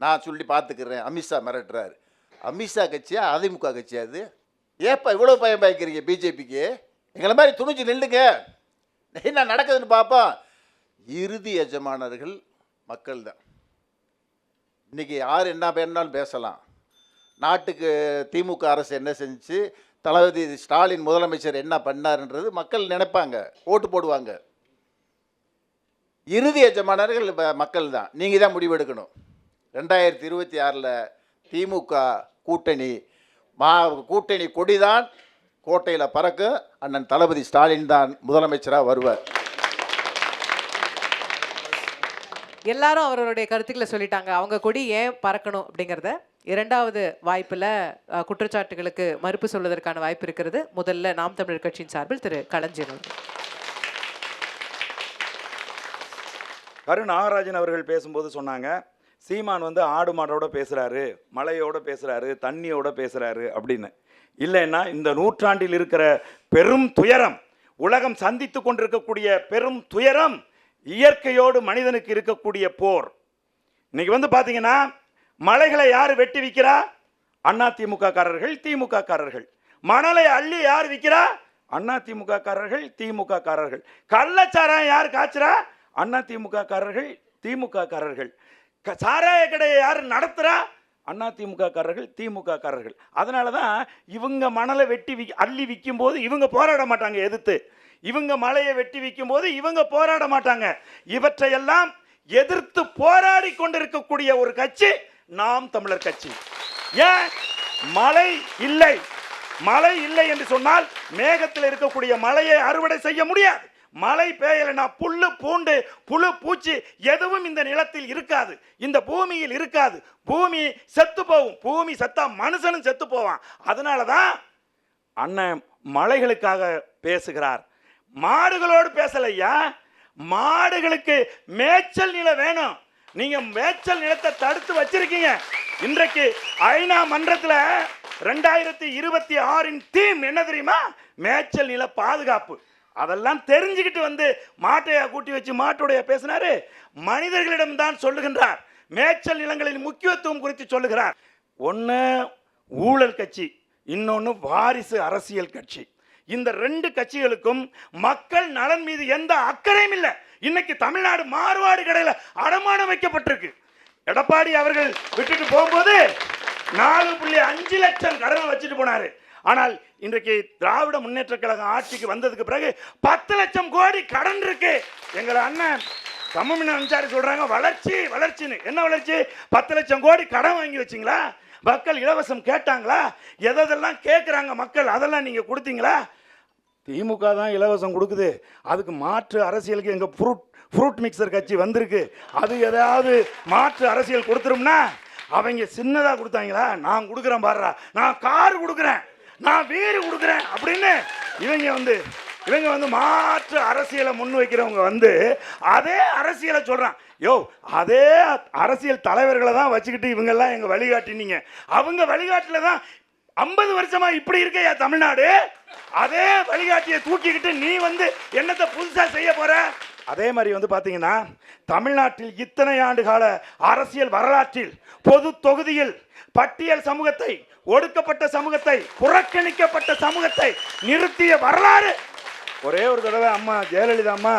நான் சொல்லி பார்த்துக்கிறேன், அமித்ஷா மிரட்டுறாரு. அமித்ஷா கட்சியா அதிமுக கட்சியா? அது ஏப்பா இவ்வளோ பயம் பயக்கிறீங்க பிஜேபிக்கு? எங்களை மாதிரி துணிஞ்சு நில்லுங்க, என்ன நடக்குதுன்னு பார்ப்போம். இறுதி எஜமானர்கள் மக்கள் தான். இன்றைக்கி யார் என்ன வேணாலும் பேசலாம். நாட்டுக்கு திமுக அரசு என்ன செஞ்சு, தளபதி ஸ்டாலின் முதலமைச்சர் என்ன பண்ணாருன்றது மக்கள் நினைப்பாங்க, ஓட்டு போடுவாங்க. இறுதி எஜமானர்கள் மக்கள் தான். நீங்கள் தான் முடிவெடுக்கணும். 2026 திமுக கூட்டணி கூட்டணி கொடிதான் கோட்டையில் பறக்க, அண்ணன் தளபதி ஸ்டாலின் தான் முதலமைச்சராக வருவார். எல்லாரும் அவர்களுடைய கருத்துக்களை சொல்லிட்டாங்க. அவங்க கொடி ஏன் பறக்கணும் அப்படிங்கிறத. 2வது வாய்ப்பில் குற்றச்சாட்டுகளுக்கு மறுப்பு சொல்வதற்கான வாய்ப்பு இருக்கிறது. முதல்ல நாம் தமிழர் கட்சியின் சார்பில் திரு களஞ்சியம். கரு நாகராஜன் அவர்கள் பேசும்போது சொன்னாங்க, சீமான் ஆடு மாடோட பேசுகிறாரு, மலையோட பேசுகிறாரு, தண்ணியோட பேசுகிறாரு அப்படின்னு. இல்லைன்னா இந்த நூற்றாண்டில் இருக்கிற பெரும் துயரம், உலகம் சந்தித்து கொண்டிருக்கக்கூடிய பெரும் துயரம், இயற்கையோடு மனிதனுக்கு இருக்கக்கூடிய போர். இன்னைக்கு வந்து பார்த்தீங்கன்னா மலைகளை யார் வெட்டி விற்கிறா? அதிமுக காரர்கள், திமுக காரர்கள். மணலை அள்ளி யார் விற்கிறா? அதிமுக காரர்கள், திமுக காரர்கள். கள்ளச்சாராயம் யார் காய்ச்சறா? அதிமுக காரர்கள், திமுக காரர்கள். சாராய கடையை யார் நடத்துறா? அதிமுக காரர்கள், திமுக காரர்கள். அதனால தான் இவங்க மணலை வெட்டி அள்ளி விற்கும் போது இவங்க போராட மாட்டாங்க எதிர்த்து, இவங்க மலையை வெட்டி விற்கும் போது இவங்க போராட மாட்டாங்க. இவற்றையெல்லாம் எதிர்த்து போராடி கொண்டிருக்கக்கூடிய ஒரு கட்சி நாம் தமிழர் கட்சி. ஏன்? மழை இல்லை. மழை இல்லை என்று சொன்னால் மேகத்தில் இருக்கக்கூடிய மழையை அறுவடை செய்ய முடியாது. மழை பெய்யலைன்னா புல்லு பூண்டு புழு பூச்சி எதுவும் இந்த நிலத்தில் இருக்காது, இந்த பூமியில் இருக்காது. பூமி செத்து போகும். பூமி செத்தா மனுஷனும் செத்து போவான். அதனால தான் அண்ணன் மலைகளுக்காக பேசுகிறார். மாடுகளோடு பேசலையா? மாடுகளுக்கு மேய்ச்சல் நிலம் வேணும். நீங்க மேய்ச்சல் நிலத்தை தடுத்து வச்சிருக்கீங்க. இன்றைக்கு ஐநா மன்றத்தில் 2026 தீம் என்ன தெரியுமா? மேய்ச்சல் நில பாதுகாப்பு. அதெல்லாம் தெரிஞ்சுக்கிட்டு வந்து மாட்டையா கூட்டி வச்சு மாட்டுடைய பேசினாரு. மனிதர்களிடம் தான் சொல்லுகின்றார். மேய்ச்சல் நிலங்களின் முக்கியத்துவம் குறித்து சொல்லுகிறார். ஒன்று ஊழல் கட்சி, இன்னொன்று வாரிசு அரசியல் கட்சி. இந்த ரெண்டு கட்சிகளுக்கும் மக்கள் நலன் மீது எந்த அக்கறையும் இல்லை. இன்னைக்கு தமிழ்நாடு மாறுவாடு கடையில் அடமானம் வைக்கப்பட்டிருக்கு. எடப்பாடி அவர்கள் விட்டுட்டு போகும்போது 4.5 லட்சம் கடனை வச்சுட்டு போனாரு. ஆனால் இன்றைக்கு திராவிட முன்னேற்ற கழகம் ஆட்சிக்கு வந்ததுக்கு பிறகு 10 லட்சம் கோடி கடன் இருக்கு. எங்களை அண்ணன் தமிழ்நாடு அன்சாரி சொல்றாங்க வளர்ச்சி வளர்ச்சின்னு. என்ன வளர்ச்சி? 10 லட்சம் கோடி கடன் வாங்கி வச்சிங்களா? மக்கள் இலவசம் கேட்டாங்களா? எதெல்லாம் கேட்குறாங்க மக்கள் அதெல்லாம் நீங்க கொடுத்தீங்களா? திமுக தான் இலவசம் கொடுக்குது. அதுக்கு மாற்று அரசியலுக்கு எங்க ஃப்ரூட் மிக்சர் கட்சி வந்திருக்கு. அது ஏதாவது மாற்று அரசியல் கொடுத்துரும்னா அவங்க சின்னதாக கொடுத்தாங்களா? நான் கொடுக்குறேன் பாடுறா, நான் கார் கொடுக்குறேன், நான் வீடு கொடுக்குறேன் அப்படின்னு இவங்க வந்து மாற்று அரசியலை முன் வைக்கிறவங்க வந்து அதே அரசியலை சொல்கிறான். யோ, அதே அரசியல் தலைவர்களை தான் வச்சுக்கிட்டு இவங்கெல்லாம் எங்கள் வழிகாட்டினீங்க. அவங்க வழிகாட்டில் தான் 50 வருஷமா இப்படி இருக்கையா தமிழ்நாடு? அதே வழிகாட்டியை தூக்கிக்கிட்டு நீ வந்து என்னத்தை புதுசாக செய்ய போற? அதே மாதிரி வந்து பார்த்தீங்கன்னா தமிழ்நாட்டில் இத்தனை ஆண்டு கால அரசியல் வரலாற்றில் பொது தொகுதியில் பட்டியல் சமூகத்தை, ஒடுக்கப்பட்ட சமூகத்தை, புறக்கணிக்கப்பட்ட சமூகத்தை நிறுத்திய வரலாறு ஒரே ஒரு தடவை அம்மா ஜெயலலிதா அம்மா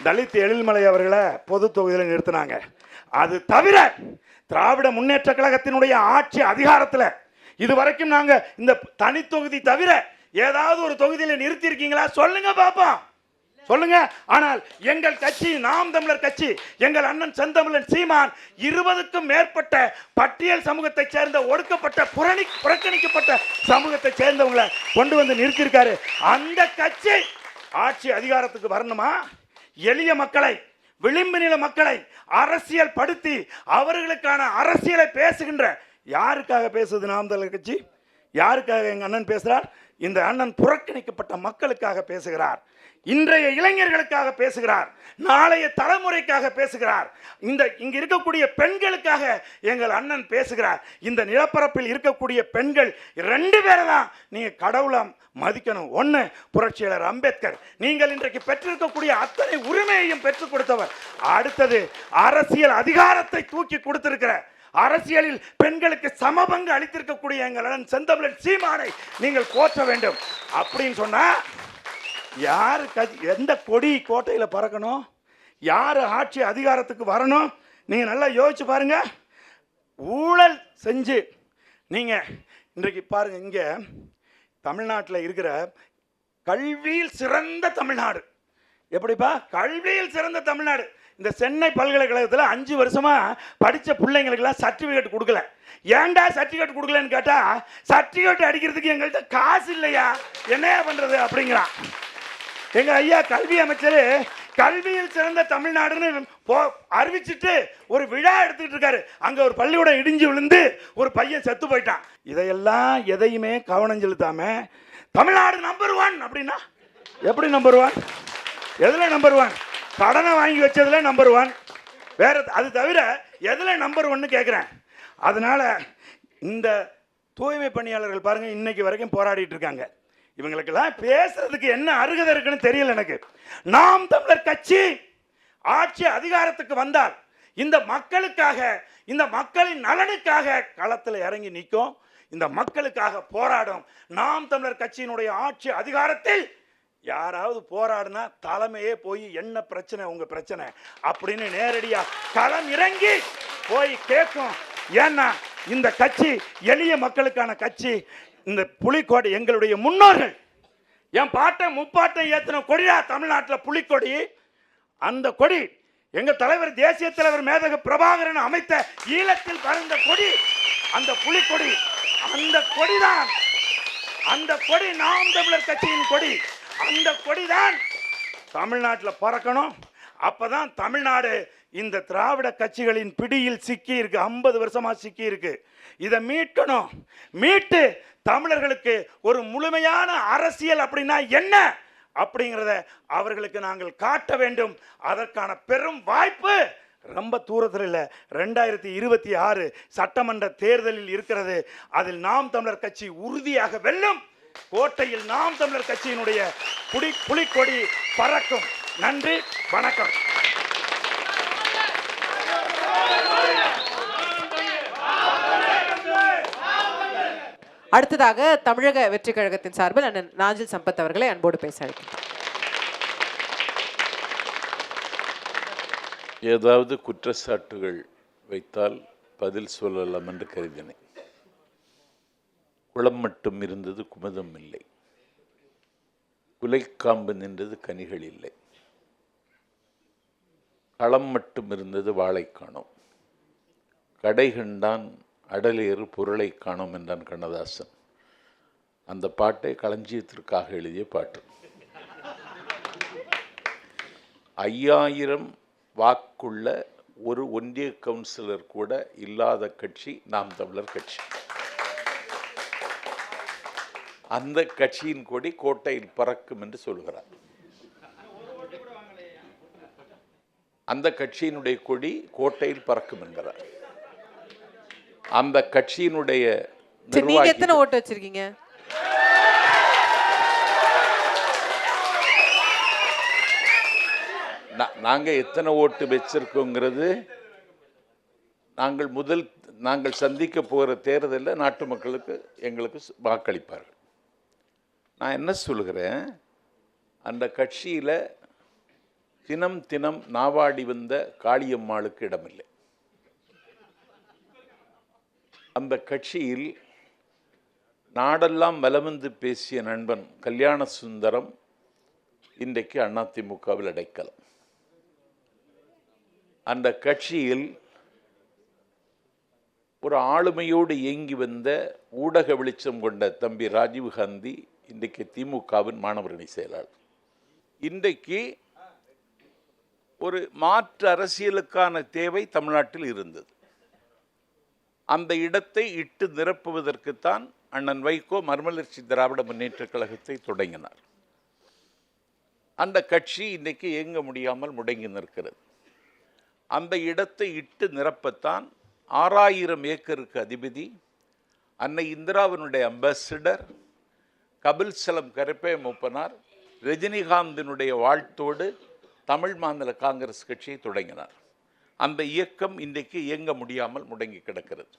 தலித் எழில்மலை அவர்களை பொது தொகுதியில் நிறுத்தினாங்க. அது தவிர திராவிட முன்னேற்ற கழகத்தினுடைய ஆட்சி அதிகாரத்தில் இதுவரைக்கும் நாங்க இந்த தனி தொகுதி தவிர ஏதாவது ஒரு தொகுதியில நிறுத்தி இருக்கீங்களா? சொல்லுங்க பாப்போம், சொல்லுங்க. ஆனால் எங்கள் கட்சி நாம் தமிழர் கட்சி, எங்கள் அண்ணன் செந்தமிழன் சீமான் 20க்கும் மேற்பட்ட பட்டியல் சமூகத்தை சேர்ந்த ஒடுக்கப்பட்ட புறக்கணிக்கப்பட்ட சமூகத்தை சேர்ந்தவங்களை கொண்டு வந்து நிறுத்தியிருக்காரு. அந்த கட்சி ஆட்சி அதிகாரத்துக்கு வரணுமா? எளிய மக்களை, விளிம்பு நில மக்களை அரசியல் படுத்தி அவர்களுக்கான அரசியலை பேசுகின்ற யாருக்காக பேசுது நாம் தமிழர் கட்சி? யாருக்காக எங்க அண்ணன் பேசுறார்? இந்த அண்ணன் புறக்கணிக்கப்பட்ட மக்களுக்காக பேசுகிறார். இன்றைய இளைஞர்களுக்காக பேசுகிறார். நாளைய தலைமுறைக்காக பேசுகிறார். இங்க இருக்கக்கூடிய பெண்களுக்காக எங்கள் அண்ணன் பேசுகிறார். இந்த நிலப்பரப்பில் இருக்கக்கூடிய பெண்கள் 2 பேரை தான் நீங்க கடவுளை மதிக்கணும். ஒன்று புரட்சியாளர் அம்பேத்கர். நீங்கள் இன்றைக்கு பெற்றிருக்கக்கூடிய அத்தனை உரிமையையும் பெற்றுக் கொடுத்தவர். அடுத்தது அரசியல் அதிகாரத்தை தூக்கி கொடுத்திருக்கிற, அரசியலில் பெண்களுக்கு சமபங்கு அளித்திருக்கக்கூடிய எங்கள் செந்தமிழன் சீமானை நீங்கள் போற்ற வேண்டும். அப்படின்னு சொன்னா யாரு எந்த கொடி கோட்டையில் பறக்கணும்? யார் ஆட்சி அதிகாரத்துக்கு வரணும்? நீங்க நல்லா யோசிச்சு பாருங்க. ஊழல் செஞ்சு நீங்க இன்றைக்கு பாருங்க, இங்க தமிழ்நாட்டில் இருக்கிற கல்வியில் சிறந்த தமிழ்நாடு. எப்படிப்பா கல்வியில் சிறந்த தமிழ்நாடு? இந்த சென்னை பல்கலைக்கழகத்தில் 5 வருஷமா படித்த பிள்ளைங்களுக்கெல்லாம் சர்டிஃபிகேட் கொடுக்கல. ஏன்டா சர்டிஃபிகேட் கொடுக்கலன்னு கேட்டால், சர்டிஃபிகேட் அடிக்கிறதுக்கு எங்கள்கிட்ட காசு இல்லையா, என்னையா பண்ணுறது அப்படிங்கிறான். எங்கள் ஐயா கல்வி அமைச்சர் கல்வியில் சிறந்த தமிழ்நாடுன்னு அறிவிச்சுட்டு ஒரு விழா எடுத்துக்கிட்டு இருக்காரு. அங்கே ஒரு பள்ளிக்கூடம் இடிஞ்சு விழுந்து ஒரு பையன் செத்து போயிட்டான். இதையெல்லாம் எதையுமே கவனம் செலுத்தாம தமிழ்நாடு நம்பர் 1 அப்படின்னா எப்படி நம்பர் 1? எதில் நம்பர் 1? கடனை வாங்கி வச்சதுல நம்பர் 1. வேற அது தவிர எதில் நம்பர் 1 கேட்குறேன். அதனால இந்த தூய்மை பணியாளர்கள் பாருங்க இன்னைக்கு வரைக்கும் போராடிட்டு இருக்காங்க. இவங்களுக்கெல்லாம் பேசுறதுக்கு என்ன அருகதை இருக்குன்னு தெரியல எனக்கு. நாம் தமிழர் கட்சி ஆட்சி அதிகாரத்துக்கு வந்தால் இந்த மக்களுக்காக, இந்த மக்களின் நலனுக்காக களத்தில் இறங்கி நிற்கும், இந்த மக்களுக்காக போராடும். நாம் தமிழர் கட்சியினுடைய ஆட்சி அதிகாரத்தில் யாராவது போராடினா தலைமையே போய் என்ன பிரச்சனை உங்க பிரச்சனை அப்படின்னு நேரடியா களம் இறங்கி போய் கேட்கும். ஏன்னா இந்த கட்சி எளிய மக்களுக்கான கட்சி. இந்த புலிக்கொடி எங்களுடைய முன்னோர்கள், என் பாட்டை முப்பாட்டை ஏற்றின கொடியா தமிழ்நாட்டில் புலிக்கொடி. அந்த கொடி எங்க தலைவர், தேசிய தலைவர் மேதகு பிரபாகரன் அமைத்த ஈழத்தில் பறந்த கொடி, அந்த புலிக்கொடி. அந்த கொடிதான், அந்த கொடி நாம் தமிழர் கட்சியின் கொடி. அந்த கொடிதான் தமிழ்நாட்டில் பறக்கணும். அப்பதான் தமிழ்நாடு இந்த திராவிட கட்சிகளின் பிடியில் சிக்கி இருக்கு, 50 வருஷமா சிக்கி இருக்கு. இதை மீட்கணும். மீட்டு தமிழர்களுக்கு ஒரு முழுமையான அரசியல் அப்படின்னா என்ன அப்படிங்கிறத அவர்களுக்கு நாங்கள் காட்ட வேண்டும். அதற்கான பெரும் வாய்ப்பு ரொம்ப தூரத்தில் இல்லை, 2026 சட்டமன்ற தேர்தலில் இருக்கிறது. அதில் நாம் தமிழர் கட்சி உறுதியாக வெல்லும். கோட்டையில் நாம் தமிழர் கட்சியினுடைய புலிக்கொடி பறக்கும். நன்றி, வணக்கம். அடுத்ததாக தமிழக வெற்றி கழகத்தின் சார்பில் அண்ணன் நாஞ்சில் சம்பத் அவர்களை அன்போடு பேச அழைக்கிறேன். ஏதாவது குற்றச்சாட்டுகள் வைத்தால் பதில் சொல்லலாம் என்று கருதினேன். குளம் மட்டும் இருந்தது, குமுதம் இல்லை. குலைக்காம்பு நின்றது, கனிகள் இல்லை. களம் மட்டும் இருந்தது, வாளை காணோம். கடை கண்டான் அடலேறு பொருளை காணோம் என்றான் கண்ணதாசன். அந்த பாட்டை களஞ்சியத்திற்காக எழுதிய பாட்டு. 5000 வாக்குள்ள ஒரு ஒன்றிய கவுன்சிலர் கூட இல்லாத கட்சி நாம் தமிழர் கட்சி. அந்த கட்சியின் கொடி கோட்டையில் பறக்கும் என்று சொல்கிறார். அந்த கட்சியினுடைய கொடி கோட்டையில் பறக்கும் என்கிறார். அந்த கட்சியினுடைய நீங்க எத்தனை ஓட்டு வச்சிருக்கீங்க? நாங்க எத்தனை ஓட்டு வச்சிருக்கோங்கிறது நாங்கள் சந்திக்க போகிற தேர்தலில் நாட்டு மக்களுக்கு எங்களுக்கு வாக்களிப்பார்கள். நான் என்ன சொல்கிறேன், அந்த கட்சியில் தினம் தினம் நாவாடி வந்த காளியம்மாளுக்கு இடமில்லை. அந்த கட்சியில் நாடெல்லாம் வலமந்து பேசிய நண்பன் கல்யாண சுந்தரம் இன்றைக்கு அதிமுகவில் அடைக்கலம். அந்த கட்சியில் ஒரு ஆளுமையோடு இயங்கி வந்த ஊடக வெளிச்சம் கொண்ட தம்பி ராஜீவ்காந்தி இன்றைக்கு திமுகவின் மாணவரணி செயலாளர். இன்றைக்கு ஒரு மாற்று அரசியலுக்கான தேவை தமிழ்நாட்டில் இருந்தது. அந்த இடத்தை இட்டு நிரப்புவதற்குத்தான் அண்ணன் வைகோ மறுமலர்ச்சி திராவிட முன்னேற்ற கழகத்தை தொடங்கினார். அந்த கட்சி இன்றைக்கு இயங்க முடியாமல் முடங்கி நிற்கிறது. அந்த இடத்தை இட்டு நிரப்பத்தான் 6000 ஏக்கருக்கு அதிபதி, அன்னை இந்திராவினுடைய அம்பாசிடர், கபில் சலம் கருப்பே மூப்பனார், ரஜினிகாந்தினுடைய வாழ்த்தோடு தமிழ் மாநில காங்கிரஸ் கட்சியை தொடங்கினார். அந்த இயக்கம் இன்றைக்கு இயங்க முடியாமல் முடங்கி கிடக்கிறது.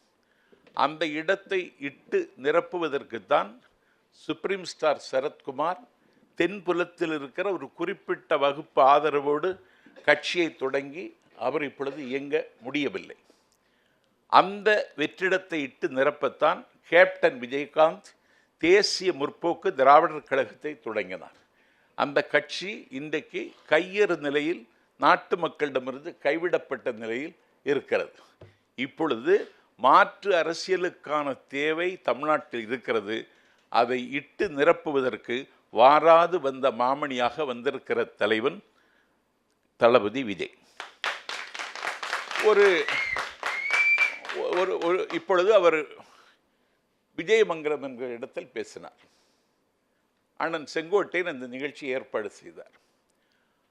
அந்த இடத்தை இட்டு நிரப்புவதற்குத்தான் சுப்ரீம் ஸ்டார் சரத்குமார் தென்புலத்தில் இருக்கிற ஒரு குறிப்பிட்ட வகுப்பு ஆதரவோடு கட்சியை தொடங்கி அவர் இப்பொழுது இயங்க முடியவில்லை. அந்த வெற்றிடத்தை இட்டு நிரப்பத்தான் கேப்டன் விஜயகாந்த் தேசிய முற்போக்கு திராவிடர் கழகத்தை தொடங்கினார். அந்த கட்சி இன்றைக்கு கையறு நிலையில், நாட்டு மக்களிடமிருந்து கைவிடப்பட்ட நிலையில் இருக்கிறது. இப்பொழுது மாற்று அரசியலுக்கான தேவை தமிழ்நாட்டில் இருக்கிறது. அதை இட்டு நிரப்புவதற்கு வாராது வந்த மாமணியாக வந்திருக்கிற தலைவன் தளபதி விஜய். இப்பொழுது அவர் விஜயமங்கலம் என்கிற இடத்தில் பேசினார். அண்ணன் செங்கோட்டையன் அந்த நிகழ்ச்சி ஏற்பாடு செய்தார்.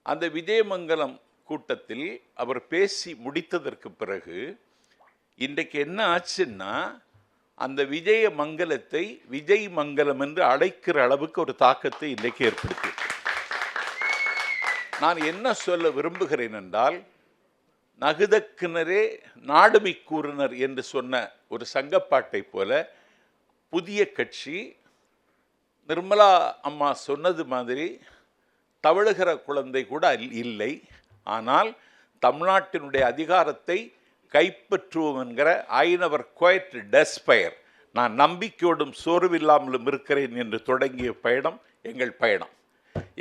அந்த விஜயமங்கலம் கூட்டத்தில் அவர் பேசி முடித்ததற்கு பிறகு இன்றைக்கு என்ன ஆச்சுன்னா, அந்த விஜய மங்கலத்தை விஜய் மங்கலம் என்று அழைக்கிற அளவுக்கு ஒரு தாக்கத்தை இன்றைக்கு ஏற்படுத்தி. நான் என்ன சொல்ல விரும்புகிறேன் என்றால், நகுதக்கிணரே நாடுமி கூறுனர் என்று சொன்ன ஒரு சங்கப்பாட்டை போல புதிய கட்சி நிர்மலா அம்மா சொன்னது மாதிரி தவழுகிற குழந்தை கூட இல்லை. ஆனால் தமிழ்நாட்டினுடைய அதிகாரத்தை கைப்பற்றுவோம் என்கிற ஐநவர் குவைட் டெஸ்பயர், நான் நம்பிக்கையோடும் சோர்வில்லாமலும் இருக்கிறேன் என்று தொடங்கிய பயணம் எங்கள் பயணம்.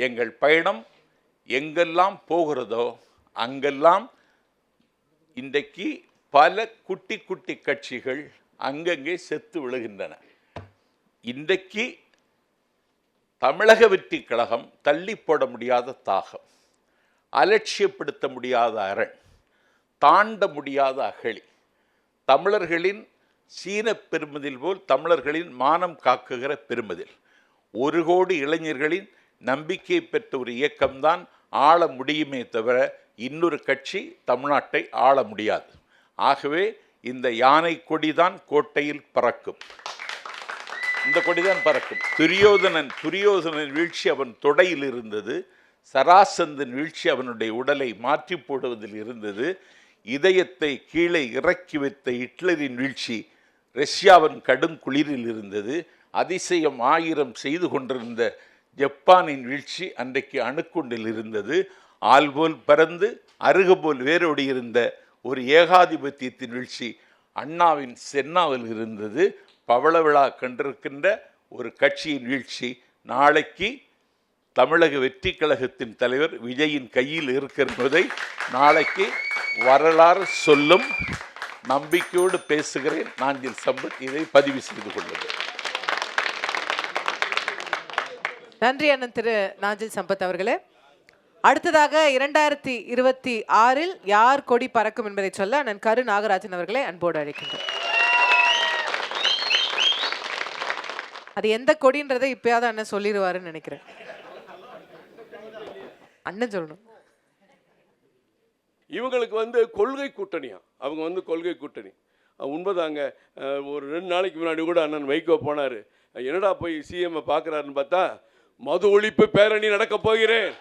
எங்கள் பயணம் எங்கெல்லாம் போகிறதோ அங்கெல்லாம் இன்றைக்கு பல குட்டி குட்டி கட்சிகள் அங்கங்கே செத்து விழுகின்றன. இன்றைக்கு தமிழக வெற்றி கழகம் தள்ளி போட முடியாத தாகம், அலட்சியப்படுத்த முடியாத அரண், தாண்ட முடியாத அகழி, தமிழர்களின் சீன பெருமதில் போல் தமிழர்களின் மானம் காக்குகிற பெருமதில், 1 கோடி இளைஞர்களின் நம்பிக்கை பெற்ற ஒரு இயக்கம்தான் ஆள முடியுமே தவிர இன்னொரு கட்சி தமிழ்நாட்டை ஆள முடியாது. ஆகவே இந்த யானை கொடிதான் கோட்டையில் பறக்கும், இந்த கொடிதான் பறக்கும். துரியோதனன் வீழ்ச்சி அவன் தொடையில் இருந்தது, சராசந்தன் வீழ்ச்சி அவனுடைய உடலை மாற்றி போடுவதில் இருந்தது, இதயத்தை கீழே இறக்கி வைத்த ஹிட்லரின் வீழ்ச்சி ரஷ்யாவின் கடும் குளிரில் இருந்தது, அதிசயம் 1000 செய்து கொண்டிருந்த ஜப்பானின் வீழ்ச்சி அன்றைக்கு அணுக்குண்டில் இருந்தது, ஆள்போல் பறந்து அருகபோல் வேரோடி இருந்த ஒரு ஏகாதிபத்தியத்தின் வீழ்ச்சி அண்ணாவின் சென்னாவில் இருந்தது, பவள விழா கண்டிருக்கின்ற ஒரு கட்சியின் வீழ்ச்சி நாளைக்கு தமிழக வெற்றி கழகத்தின் தலைவர் விஜயின் கையில் இருக்கிறதை நாளைக்கு வரலாறு சொல்லும். நம்பிக்கையோடு பேசுகிறேன். நாஞ்சில் சம்பத் இதை பதிவு செய்து கொள்வது. நன்றி அண்ணன் திரு நாஞ்சில் சம்பத் அவர்களே. அடுத்ததாக 2026 யார் கொடி பறக்கும் என்பதை சொல்ல அண்ணன் கரு நாகராஜன் அவர்களை அன்போடு அழைக்கின்றோம். அது எந்த கொடின்றதை இப்பயாவது அண்ணன் சொல்லிடுவாருன்னு நினைக்கிறேன். அண்ணன் சொல்லணும். இவங்களுக்கு கொள்கை கூட்டணியா, அவங்க கொள்கை கூட்டணி உண்மைதாங்க. ஒரு 2 நாளைக்கு முன்னாடி கூட அண்ணன் வைகோ போனார். என்னடா போய் சிஎம் பார்க்குறாருன்னு பார்த்தா மது ஒழிப்பு பேரணி நடக்க போகிறேன்.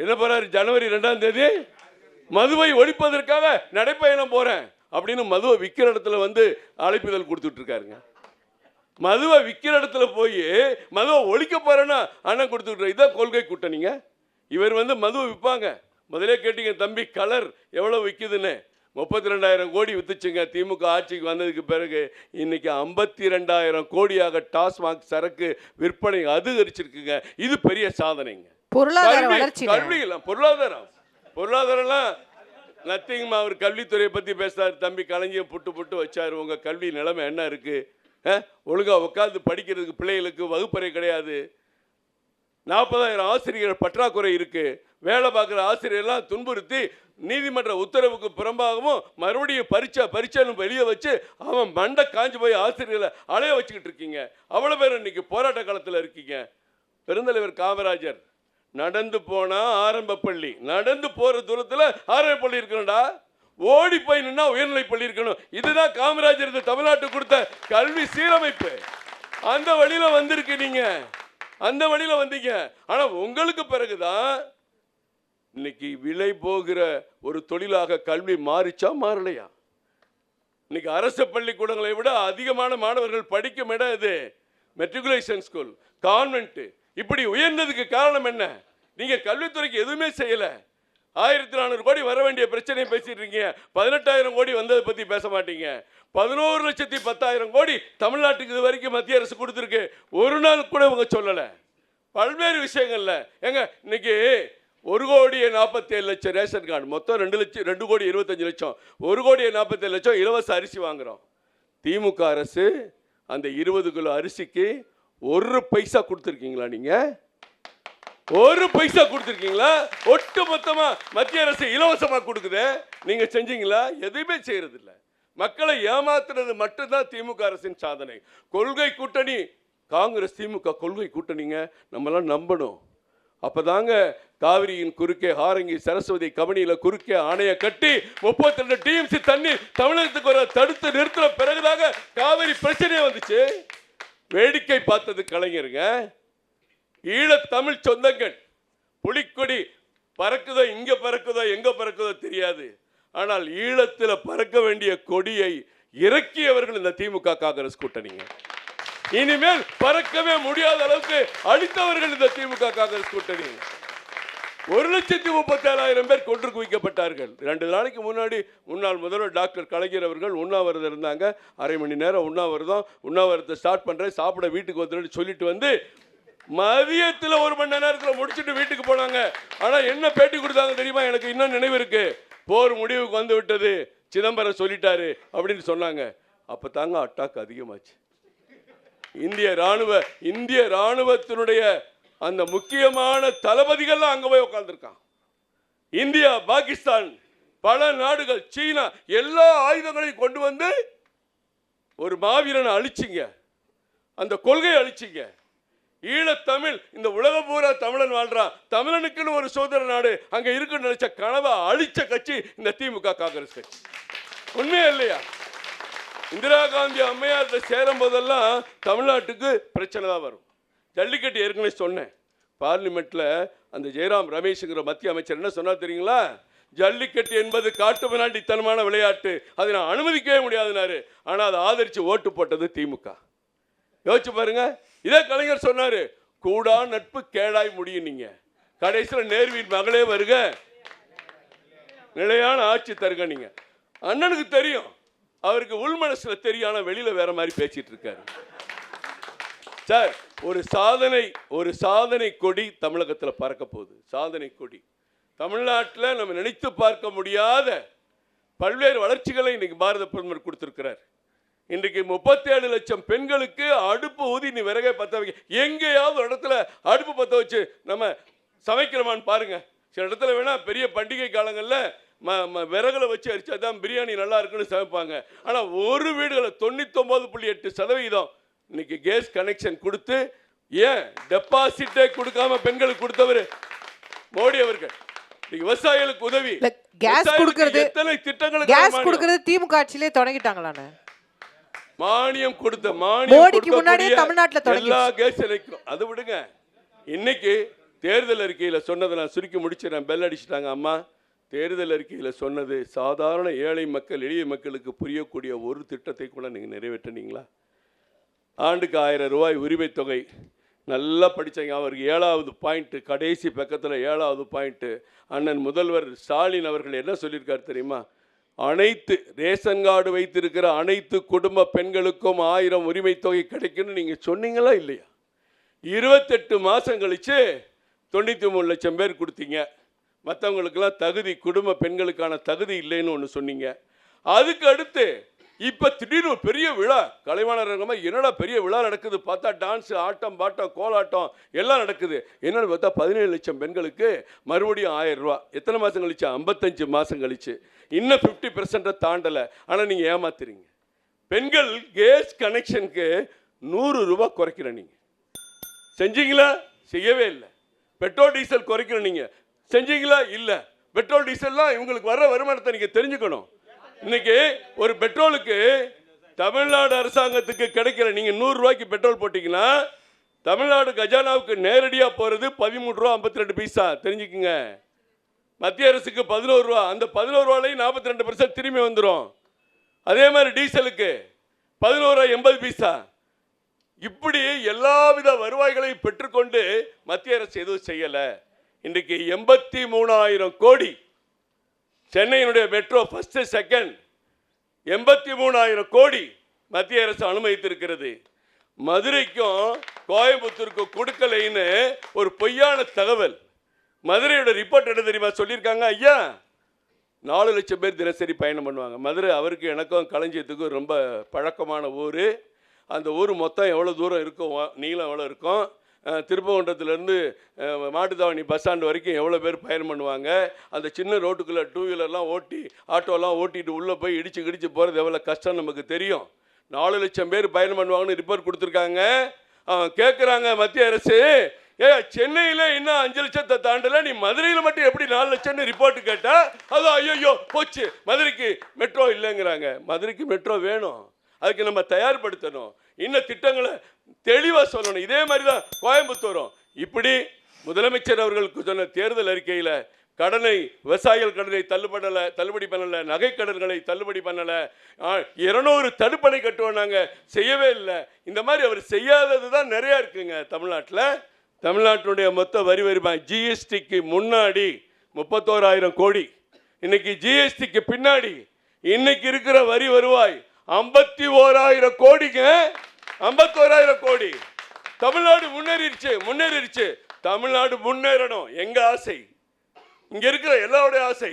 என்ன போறாரு, ஜனவரி 2ஆம் தேதி மதுவை ஒழிப்பதற்காக நடைப்பயணம் போறேன் அப்படின்னு மதுவை விற்கிற இடத்துல அழைப்புதல் கொடுத்துட்டு இருக்காருங்க. மதுவை விற்கிற இடத்துல போய் மதுவை ஒழிக்க போறேன்னா அண்ணன் கொடுத்துட்டு, இதான் கொள்கை கூட்டணிங்க. இவர் மதுவை விற்பாங்க. முதலே கேட்டீங்க தம்பி, கலர் எவ்வளோ விற்குதுன்னு. 32,000 கோடி வித்துச்சுங்க திமுக ஆட்சிக்கு வந்ததுக்கு பிறகு. இன்னைக்கு 52,000 கோடியாக டாஸ்மாக் சரக்கு விற்பனை அதிகரிச்சிருக்குங்க. இது பெரிய சாதனைங்க. பொருளாதார வளர்ச்சி, கல்வியெல்லாம் பொருளாதாரம்லாம் நத்திங். அவர் கல்வித்துறையை பற்றி பேசுறாரு. தம்பி களஞ்சியம் புட்டு வச்சாரு. உங்கள் கல்வி நிலைமை என்ன இருக்கு? ஒழுங்காக உட்காந்து படிக்கிறதுக்கு பிள்ளைகளுக்கு வகுப்பறை கிடையாது. 40,000 ஆசிரியர்கள் பற்றாக்குறை இருக்கு. வேலை பார்க்குற ஆசிரியர்லாம் துன்புறுத்தி நீதிமன்ற உத்தரவுக்கு புறம்பாகவும் மறுபடியும் பரீட்சைன்னு வெளியே வச்சு அவன் மண்டை காஞ்சி போய் ஆசிரியர்களை அலைய வச்சுக்கிட்டு இருக்கீங்க. அவ்வளோ பேர் இன்னைக்கு போராட்ட காலத்தில் இருக்கீங்க. பெருந்தலைவர் காமராஜர் நடந்து போனா ஆரம்ப பள்ளி, நடந்து போற தூரத்தில் ஆரம்ப பள்ளி இருக்கணும்டா, ஓடி போய் நின்னா உயர்நிலை பள்ளி இருக்கணும். இதுதான் காமராஜர் இந்த தமிழ்நாட்டுக்கு கொடுத்த கல்வி சீரமைப்பு. அந்த வழியில வந்திருக்கு நீங்க, அந்த வழியில வந்தீங்க. ஆனா உங்களுக்கு பிறகுதான் இன்னைக்கு விலை போகிற ஒரு தொழிலாக கல்வி மாறிச்சா மாறலையா? இன்னைக்கு அரசு பள்ளிக்கூடங்களை விட அதிகமான மாணவர்கள் படிக்கும் இடம் இது மெட்ரிகுலேஷன் ஸ்கூல், கான்வென்ட். இப்படி உயர்ந்ததுக்கு காரணம் என்ன? நீங்க கல்வித்துறைக்கு எதுவுமே செய்யல. 1400 கோடி வர வேண்டிய பிரச்சனையை பேசிட்டு இருக்கீங்க. 18,000 கோடி வந்ததை பத்தி பேச மாட்டீங்க. 11,10,000 கோடி தமிழ்நாட்டுக்கு இது வரைக்கும் மத்திய அரசு கொடுத்துருக்கு. ஒரு நாள் கூட இவங்க சொல்லல. பல்வேறு விஷயங்கள்ல எங்க இன்னைக்கு 1,47,00,000 ரேஷன் கார்டு, மொத்தம் 2,25,00,000, 1,47,00,000 இலவச அரிசி வாங்குறோம். திமுக அரசு அந்த 20 கிலோ அரிசிக்கு 1 பைசா கொடுத்துருக்கீங்களா? நீங்க 1 பைசா கொடுத்துருக்கீங்களா? ஒட்டு மொத்தமா மத்திய அரசு இலவசமா கொடுக்குது. நீங்க செஞ்சீங்களா? எதுவுமே செய்யறது இல்லை. மக்களை ஏமாத்துறது மட்டும்தான் திமுக அரசின் சாதனை. கொள்கை கூட்டணி காங்கிரஸ் திமுக கொள்கை கூட்டணிங்க. நம்மளாம் நம்பணும். அப்போதாங்க காவிரியின் குறுக்கே ஹாரங்கி சரஸ்வதி கபனியில் குறுக்கே ஆணையை கட்டி 32 டிஎம்சி தண்ணி தமிழகத்துக்கு வர தடுத்து நிறுத்தின பிறகுதாங்க காவிரி பிரச்சனையே வந்துச்சு. வேடிக்கை பார்த்தது கலைஞருங்க. ஈழத்தமிழ் சொந்தங்கள் புலிக்கொடி பறக்குதோ இங்கே பறக்குதோ எங்கே பறக்குதோ தெரியாது. ஆனால் ஈழத்தில் பறக்க வேண்டிய கொடியை இறக்கியவர்கள் இந்த திமுக காங்கிரஸ் கூட்டணிங்க. இனிமேல் பறக்கவே முடியாத அளவுக்கு அளித்தவர்கள் இந்த திமுக காங்கிரஸ் கூட்டணி. 1,37,000 பேர் கொன்று குவிக்கப்பட்டார்கள். 2 நாளைக்கு முன்னாடி முன்னாள் முதல்வர் டாக்டர் கலைஞர் அவர்கள் உண்ணாவிரதம் இருந்தாங்க. அரை மணி நேரம் உண்ணாவிரதத்தை ஸ்டார்ட் பண்ணுறேன், சாப்பிட வீட்டுக்கு வந்துட்டு சொல்லிட்டு வந்து மதியத்தில் 1 மணி நேரத்தில் முடிச்சுட்டு வீட்டுக்கு போனாங்க. ஆனால் என்ன பேட்டி கொடுத்தாங்க தெரியுமா? எனக்கு இன்னும் நினைவு இருக்கு. போர் முடிவுக்கு வந்து விட்டது, சிதம்பரம் சொல்லிட்டாரு அப்படின்னு சொன்னாங்க. அப்போ தாங்க அட்டாக் அதிகமாச்சு. இந்திய ராணுவத்தினுடைய அந்த முக்கியமான தளபதிகள்லாம் அங்கே போய் உட்கார்ந்துருக்கான். இந்தியா, பாகிஸ்தான், பல நாடுகள், சீனா எல்லா ஆயுதங்களையும் கொண்டு வந்து ஒரு மாவீரனை அழிச்சிங்க, அந்த கொள்கையை அழிச்சிங்க. ஈழத்தமிழ் இந்த உலகம் பூரா தமிழன் வாழ்றான், தமிழனுக்குன்னு ஒரு சுதந்திர நாடு அங்க இருக்குன்னு நினைச்ச கனவை அழிச்ச கட்சி இந்த திமுக காங்கிரஸ் கட்சி. உண்மையா இல்லையா? இந்திரா காந்தி அம்மையார் சேரும் போதெல்லாம் தமிழ்நாட்டுக்கு பிரச்சனை தான் வரும். ஜல்லிக்கட்டு ஏற்கனவே சொன்னேன். பார்லிமெண்ட்ல அந்த ஜெயராம் ரமேஷ்ங்கிற மத்திய அமைச்சர் என்ன சொன்னா தெரியுங்களா? ஜல்லிக்கட்டு என்பது காட்டு மிராண்டித்தனமான விளையாட்டு, அதை நான் அனுமதிக்கவே முடியாதுனாரு. ஆனால் அதை ஆதரிச்சு ஓட்டு போட்டது திமுக. யோசிச்சு பாருங்க. இதே கலைஞர் சொன்னாரு, கூடா நட்பு கேடாய் முடியும். நீங்க கடைசியில் நேருவின் மகளே வருக, நிலையான ஆட்சி தருக. நீங்க அண்ணனுக்கு தெரியும், அவருக்கு உள் மனசுல தெரியும், வெளியில வேற மாதிரி பேசிட்டு இருக்காரு. சார், ஒரு சாதனை கொடி தமிழகத்தில் பறக்க போகுது. சாதனை கொடி தமிழ்நாட்டில் நம்ம நினைத்து பார்க்க முடியாத பல்வேறு வளர்ச்சிகளை இன்னைக்கு பாரத பிரதமர் கொடுத்திருக்கிறார். இன்றைக்கு 37 லட்சம் பெண்களுக்கு அடுப்பு ஊதி நீ விறகை பற்ற வைக்க, எங்கேயாவது ஒரு இடத்துல அடுப்பு பற்ற வச்சு நம்ம சமைக்கிறோமான்னு பாருங்க. சில இடத்துல வேணா பெரிய பண்டிகை காலங்களில் விறகுல வச்சு அரிச்சா தான் பிரியாணி நல்லா இருக்குன்னு சமைப்பாங்க. ஆனால் ஒரு வீடுகளில் 99.8% இன்னைக்கு கேஸ் கனெக்ஷன் கொடுத்து, ஏன் டெபாசிட்டே கொடுக்காம பெண்களுக்கு கொடுத்தவர் மோடி அவர்கள். விவசாயிகளுக்கு உதவி, கேஸ் கொடுக்கிறது, எத்தனை திட்டங்கள் கேஸ் கொடுக்கிறது திமுக ஆட்சியிலே தொடங்கிட்டாங்களானே. மானியம் கொடுத்த மோடிக்கு முன்னாடியே தமிழ்நாட்டில் தொடங்கி எல்லா கேஸ் இணைக்கும். அது விடுங்க, இன்னைக்கு தேர்தல் அறிக்கையில் சொன்னதை நான் சுருக்கி முடிச்சிடறேன். பெல் அடிச்சுட்டாங்க அம்மா. தேர்தல் அறிக்கையில் சொன்னது சாதாரண ஏழை மக்கள், எளிய மக்களுக்கு புரியக்கூடிய ஒரு திட்டத்தை கூட நீங்கள் நிறைவேற்றினீங்களா? ஆண்டுக்கு 1000 ரூபாய் உரிமை தொகை. நல்லா படித்தாங்க. அவருக்கு 7வது பாயிண்ட்டு, கடைசி பக்கத்தில் 7வது பாயிண்ட்டு. அண்ணன் முதல்வர் ஸ்டாலின் அவர்கள் என்ன சொல்லியிருக்காரு தெரியுமா? அனைத்து ரேஷன் கார்டு வைத்திருக்கிற அனைத்து குடும்ப பெண்களுக்கும் 1000 உரிமை தொகை கிடைக்குன்னு நீங்கள் சொன்னீங்களா இல்லையா? 28 மாதம் கழிச்சு 93 லட்சம் பேர் கொடுத்தீங்க. மற்றவங்களுக்கெல்லாம் தகுதி, குடும்ப பெண்களுக்கான தகுதி இல்லைன்னு ஒன்று சொன்னீங்க. அதுக்கு அடுத்து இப்போ திடீர்னு ஒரு பெரிய விழா, கலைவாணர் என்னடா பெரிய விழா நடக்குது பார்த்தா டான்ஸு, ஆட்டம் பாட்டம், கோலாட்டம் எல்லாம் நடக்குது. என்னன்னு பார்த்தா 17 லட்சம் பெண்களுக்கு மறுபடியும் 1000 ரூபா. எத்தனை மாதம் கழிச்சு? 55 மாதம் கழிச்சு. இன்னும் 50% தாண்டலை. ஆனால் நீங்கள் ஏமாத்துறீங்க. பெண்கள் கேஸ் கனெக்ஷனுக்கு 100 ரூபா குறைக்கிற நீங்கள் செஞ்சீங்களா? செய்யவே இல்லை. பெட்ரோல் டீசல் குறைக்கிற நீங்கள் செஞ்சீங்களா? இல்லை. பெட்ரோல் டீசல்லாம் இவங்களுக்கு வர்ற வருமானத்தை நீங்கள் தெரிஞ்சுக்கணும். இன்னைக்கு ஒரு பெட்ரோலுக்கு தமிழ்நாடு அரசாங்கத்துக்கு கிடைக்கிற, நீங்கள் 100 ரூபாய்க்கு பெட்ரோல் போட்டிங்கன்னா தமிழ்நாடு கஜானாவுக்கு நேரடியாக போகிறது 13 ரூபா 52 பைசா. தெரிஞ்சுக்குங்க. மத்திய அரசுக்கு 11 ரூபா. அந்த 11 ரூபாலையும் 42% திரும்பி வந்துடும். அதே மாதிரி டீசலுக்கு 11 ரூபா 80 பைசா. இப்படி எல்லாவித வருவாய்களையும் பெற்றுக்கொண்டு மத்திய அரசு எதுவும் செய்யலை. இன்றைக்கு 83,000 கோடி சென்னையினுடைய மெட்ரோ ஃபர்ஸ்ட் செகண்ட் 83,000 கோடி மத்திய அரசு அனுமதித்திருக்கிறது. மதுரைக்கும் கோயம்புத்தூருக்கும் கொடுக்கலைன்னு ஒரு பொய்யான தகவல். மதுரையோட ரிப்போர்ட் என்ன தெரியுமா சொல்லியிருக்காங்க? ஐயா 4 லட்சம் பேர் தினசரி பயணம் பண்ணுவாங்க. மதுரை அவருக்கு எனக்கும் களஞ்சியத்துக்கும் ரொம்ப பழக்கமான ஊர். அந்த ஊர் மொத்தம் எவ்வளோ தூரம் இருக்கும், நீளம் எவ்வளோ இருக்கும், திருப்பகுன்றத்துலேருந்து மாட்டுத்தாவணி பஸ் ஸ்டாண்டு வரைக்கும் எவ்வளோ பேர் பயணம் பண்ணுவாங்க, அந்த சின்ன ரோட்டுக்குள்ளே 2 வீலர்லாம் ஓட்டி ஆட்டோலாம் ஓட்டிட்டு உள்ளே போய் இடிச்சு போகிறது எவ்வளோ கஷ்டம் நமக்கு தெரியும். 4 லட்சம் பேர் பயணம் பண்ணுவாங்கன்னு ரிப்போர்ட் கொடுத்துருக்காங்க. கேட்குறாங்க மத்திய அரசு, சென்னையில் இன்னும் 5 லட்சத்தை தாண்டல, நீ மதுரையில் மட்டும் எப்படி 4 லட்சம்னு ரிப்போர்ட் கேட்டா அது ஐயோ போச்சு, மதுரைக்கு மெட்ரோ இல்லைங்கிறாங்க. மதுரைக்கு மெட்ரோ வேணும், அதுக்கு நம்ம தயார்படுத்தணும், இன்னும் திட்டங்களை தெளிவாக சொல்லணும். இதே மாதிரி தான் கோயம்புத்தூரும். இப்படி முதலமைச்சர் அவர்களுக்கு சொன்ன தேர்தல் அறிக்கையில் கடனை, விவசாயிகள் கடனை தள்ளுபடி பண்ணலை, நகை கடன்களை தள்ளுபடி பண்ணலை, 200 தடுப்பணை கட்டுவோம் நாங்கள், செய்யவே இல்லை. இந்த மாதிரி அவர் செய்யாதது தான் நிறையா இருக்குங்க தமிழ்நாட்டில். தமிழ்நாட்டினுடைய மொத்த வரி வருவாய் ஜிஎஸ்டிக்கு முன்னாடி 31,000 கோடி, இன்னைக்கு ஜிஎஸ்டிக்கு பின்னாடி இன்னைக்கு இருக்கிற வரி வருவாய் 51,000 கோடிங்க. 51,000 கோடி. தமிழ்நாடு முன்னேறிடுச்சு. தமிழ்நாடு முன்னேறணும் எங்க ஆசை, இங்க இருக்கிற எல்லாருடைய ஆசை.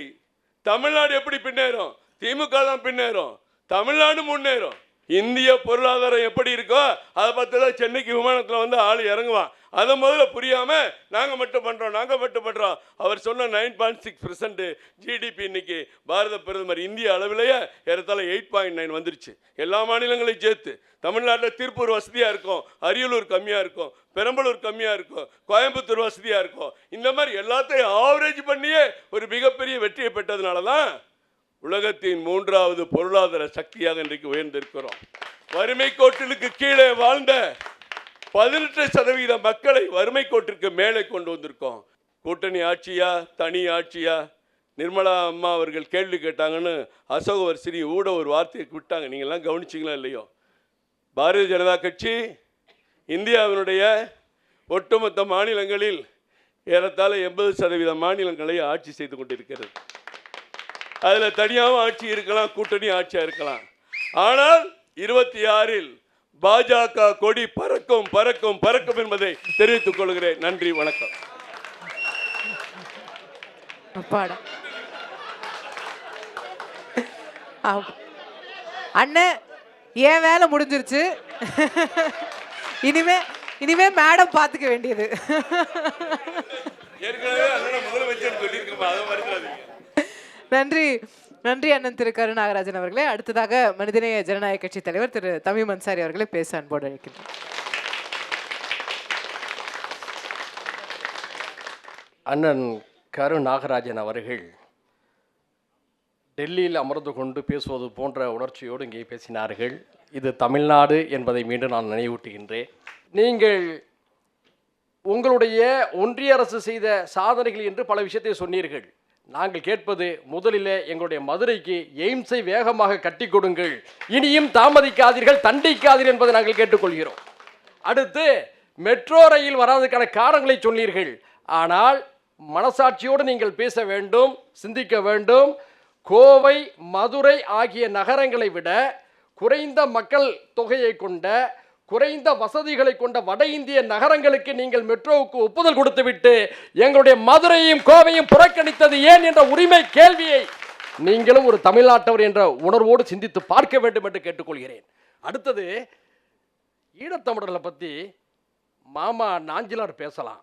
தமிழ்நாடு எப்படி பின்னேறும்? திமுக தான் பின்னேறும், தமிழ்நாடு முன்னேறும். இந்திய பொருளாதாரம் எப்படி இருக்கோ அதை பார்த்து தான் சென்னைக்கு விமானத்தில் வந்து ஆள் இறங்குவான். அதை முதல்ல புரியாம நாங்க மட்டும் பண்றோம். அவர் சொன்ன 9.6% ஜிடிபி இன்னைக்கு பாரத பிரதமர் இந்திய அளவிலேயே ஏறத்தாழ 8.9 வந்துருச்சு. எல்லா மாநிலங்களையும் சேர்த்து தமிழ்நாட்டில் திருப்பூர் வசதியா இருக்கும், அரியலூர் கம்மியா இருக்கும், பெரம்பலூர் கம்மியா இருக்கும், கோயம்புத்தூர் வசதியா இருக்கும். இந்த மாதிரி எல்லாத்தையும் ஆவரேஜ் பண்ணியே ஒரு மிகப்பெரிய வெற்றியை பெற்றதுனால தான் உலகத்தின் 3வது பொருளாதார சக்தியாக இன்றைக்கு உயர்ந்திருக்கிறோம். வறுமை கோட்டிற்கு கீழே வாழ்ந்த 18% மக்களை வறுமை கோட்டிற்கு மேலே கொண்டு வந்திருக்கோம். கூட்டணி ஆட்சியா தனி ஆட்சியா? நிர்மலா அம்மா அவர்கள் கேள்வி கேட்டாங்கன்னு அசோக் வர்சினி ஒரு வார்த்தையை விட்டாங்க, நீங்கள்லாம் கவனிச்சிங்களா இல்லையோ? பாரதிய ஜனதா கட்சி இந்தியாவினுடைய ஒட்டுமொத்த மாநிலங்களில் ஏறத்தாழ 80% மாநிலங்களை ஆட்சி செய்து கொண்டிருக்கிறது. அதில் தனியாகவும் ஆட்சி இருக்கலாம், கூட்டணி ஆட்சியாக இருக்கலாம். ஆனால் 26இல் பாஜக கொடி பறக்கும் என்பதை தெரிவித்துக் கொள்கிறேன். நன்றி, வணக்கம். அண்ணன் ஏன் வேலை முடிஞ்சிருச்சு, இனிமே மேடம் பார்த்துக்க வேண்டியது. நன்றி அண்ணன் திரு கரு நாகராஜன் அவர்களே. அடுத்ததாக மனிதநேய ஜனநாயக கட்சி தலைவர் திரு தமிம் அன்சாரி அவர்களை பேச அன்போடு அழைக்கின்றனர். அண்ணன் கரு நாகராஜன் அவர்கள் டெல்லியில் அமர்ந்து கொண்டு பேசுவது போன்ற உணர்ச்சியோடு இங்கே பேசினார்கள். இது தமிழ்நாடு என்பதை மீண்டும் நான் நினைவூட்டுகின்றேன். நீங்கள் உங்களுடைய ஒன்றிய அரசு செய்த சாதனைகள் என்று பல விஷயத்தை சொன்னீர்கள். நாங்கள் கேட்பது, முதலில் எங்களுடைய மதுரைக்கு எய்ம்ஸை வேகமாக கட்டி கொடுங்கள், இனியும் தாமதிக்காதீர்கள், தண்டிக்காதீர்கள் என்பதை நாங்கள் கேட்டுக்கொள்கிறோம். அடுத்து மெட்ரோ ரயில் வராததுக்கான காரணங்களை சொன்னீர்கள். ஆனால் மனசாட்சியோடு நீங்கள் பேச வேண்டும், சிந்திக்க வேண்டும். கோவை, மதுரை ஆகிய நகரங்களை விட குறைந்த மக்கள் தொகையை கொண்ட, குறைந்த வசதிகளை கொண்ட வட இந்திய நகரங்களுக்கு நீங்கள் மெட்ரோவுக்கு ஒப்புதல் கொடுத்துவிட்டு எங்களுடைய மதுரையும் கோவையும் புறக்கணித்தது ஏன் என்ற உரிமை கேள்வியை நீங்களும் ஒரு தமிழ்நாட்டவர் என்ற உணர்வோடு சிந்தித்து பார்க்க வேண்டும் என்று கேட்டுக்கொள்கிறேன். அடுத்தது, ஈழத்தமிழர்களை பற்றி மாமா நாஞ்சிலார் பேசலாம்,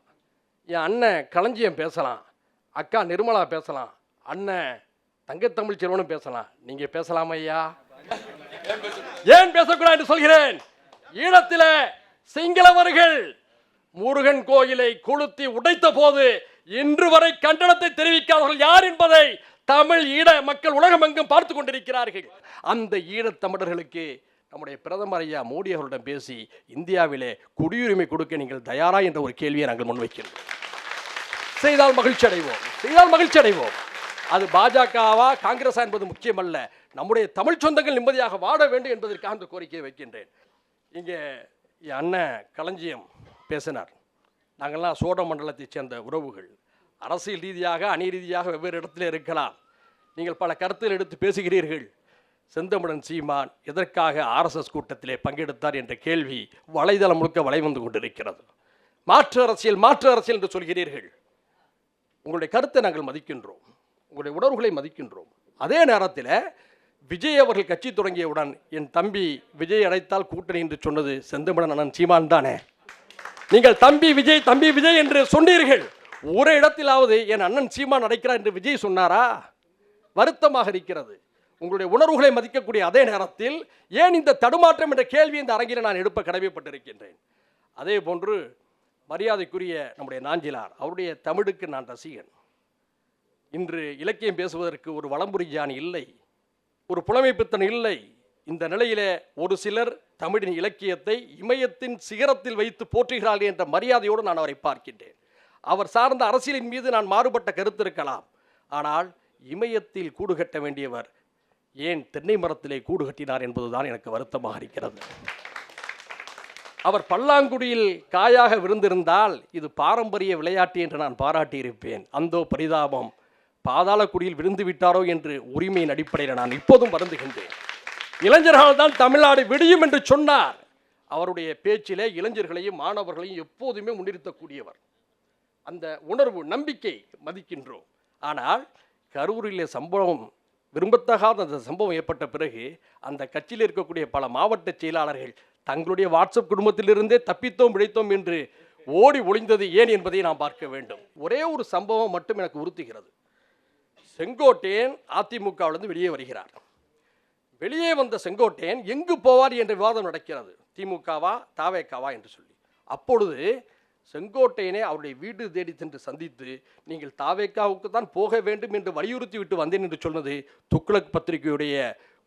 என் அண்ணன் களஞ்சியம் பேசலாம், அக்கா நிர்மலா பேசலாம், அண்ணன் தங்கத்தமிழ் செல்வனும் பேசலாம். நீங்கள் பேசலாமா ஐயா? ஏன் பேசக்கூடாது என்று சொல்கிறேன். ஈழத்தில் சிங்களவர்கள் முருகன் கோயிலை கொளுத்தி உடைத்த போது இன்று வரை கண்டனத்தை தெரிவிக்காதவர்கள் யார் என்பதை தமிழ் ஈழ மக்கள் உலகமெங்கும் பார்த்து கொண்டிருக்கிறார்கள். அந்த ஈழத்தமிழர்களுக்கு நம்முடைய பிரதமர் ஐயா மோடி அவர்களிடம் பேசி இந்தியாவிலே குடியுரிமை கொடுக்க நீங்கள் தயாரா என்ற ஒரு கேள்வியை நாங்கள் முன்வைக்கின்றோம். செய்தால் மகிழ்ச்சி அடைவோம். அது பாஜகவா காங்கிரஸா என்பது முக்கியமல்ல. நம்முடைய தமிழ் சொந்தங்கள் நிம்மதியாக வாழ வேண்டும் என்பதற்காக அந்த கோரிக்கையை வைக்கின்றேன். இங்கே என் அண்ணன் களஞ்சியம் பேசினார். நாங்கள்லாம் சோழ மண்டலத்தைச் சேர்ந்த உறவுகள், அரசியல் ரீதியாக அணி ரீதியாக வெவ்வேறு இடத்துல இருக்கலாம். நீங்கள் பல கருத்துகள் எடுத்து பேசுகிறீர்கள். செந்தமிழன் சீமான் எதற்காக RSS கூட்டத்திலே பங்கெடுத்தார் என்ற கேள்வி வலைதளம் முழுக்க வலை வந்து கொண்டிருக்கிறது. மாற்று அரசியல் என்று சொல்கிறீர்கள். உங்களுடைய கருத்தை நாங்கள் மதிக்கின்றோம், உங்களுடைய உணர்வுகளை மதிக்கின்றோம். அதே நேரத்தில் விஜய் அவர்கள் கட்சி தொடங்கியவுடன் என் தம்பி விஜய் அழைத்தால் கூட்டணி என்று சொன்னது செந்தமிழன் அண்ணன் சீமான் தானே? நீங்கள் தம்பி விஜய் என்று சொன்னீர்கள். ஒரு இடத்திலாவது என் அண்ணன் சீமான் அழைக்கிறார் என்று விஜய் சொன்னாரா? வருத்தமாக இருக்கிறது. உங்களுடைய உணர்வுகளை மதிக்கக்கூடிய அதே நேரத்தில் ஏன் இந்த தடுமாற்றம் என்ற கேள்வி இந்த அரங்கில் நான் எழுப்ப கடமைப்பட்டிருக்கின்றேன். அதே போன்று மரியாதைக்குரிய நம்முடைய நாஞ்சிலார், அவருடைய தமிழுக்கு நான் ரசிகன். இன்று இலக்கியம் பேசுவதற்கு ஒரு வளம்புரிஜான் இல்லை, ஒரு புலமைப்பித்தன் இல்லை. இந்த நிலையிலே ஒரு சிலர் தமிழின் இலக்கியத்தை இமயத்தின் சிகரத்தில் வைத்து போற்றுகிறார்கள் என்ற மரியாதையோடு நான் அவரை பார்க்கின்றேன். அவர் சார்ந்த அரசியலின் மீது நான் மாறுபட்ட கருத்து இருக்கலாம், ஆனால் இமயத்தில் கூடு கட்ட வேண்டியவர் ஏன் தென்னை மரத்திலே கூடு கட்டினார் என்பதுதான் எனக்கு வருத்தமாக இருக்கிறது. அவர் பல்லாங்குடியில் காயாக விருந்திருந்தால் இது பாரம்பரிய விளையாட்டு என்று நான் பாராட்டியிருப்பேன். அந்தோ பரிதாபம், பாதாளக்குடியில் விழுந்து விட்டாரோ என்று உரிமையின் அடிப்படையில் நான் இப்போதும் வருந்துகின்றேன். இளைஞர்கள் தான் தமிழ்நாடு விடியும் என்று சொன்னார். அவருடைய பேச்சிலே இளைஞர்களையும் மாணவர்களையும் எப்போதுமே முன்னிறுத்தக்கூடியவர். அந்த உணர்வு, நம்பிக்கை மதிக்கின்றோம். ஆனால் கரூரிலே சம்பவம், விரும்பத்தகாத அந்த சம்பவம் ஏற்பட்ட பிறகு அந்த கட்சியில் இருக்கக்கூடிய பல மாவட்ட செயலாளர்கள் தங்களுடைய வாட்ஸ்அப் குடும்பத்திலிருந்தே தப்பித்தோம் பிழைத்தோம் என்று ஓடி ஒளிந்தது ஏன் என்பதை நாம் பார்க்க வேண்டும். ஒரே ஒரு சம்பவம் மட்டும் எனக்கு உறுத்துகிறது. செங்கோட்டையன் அதிமுகவிலிருந்து வெளியே வருகிறார். வெளியே வந்த செங்கோட்டையன் எங்கு போவார் என்ற விவாதம் நடக்கிறது. திமுகவா தாவேக்காவா என்று சொல்லி. அப்பொழுது செங்கோட்டையனை அவருடைய வீடு தேடி சென்று சந்தித்து, நீங்கள் தாவேக்காவுக்கு தான் போக வேண்டும் என்று வலியுறுத்தி விட்டு வந்தேன் என்று சொன்னது துக்ளக் பத்திரிகையுடைய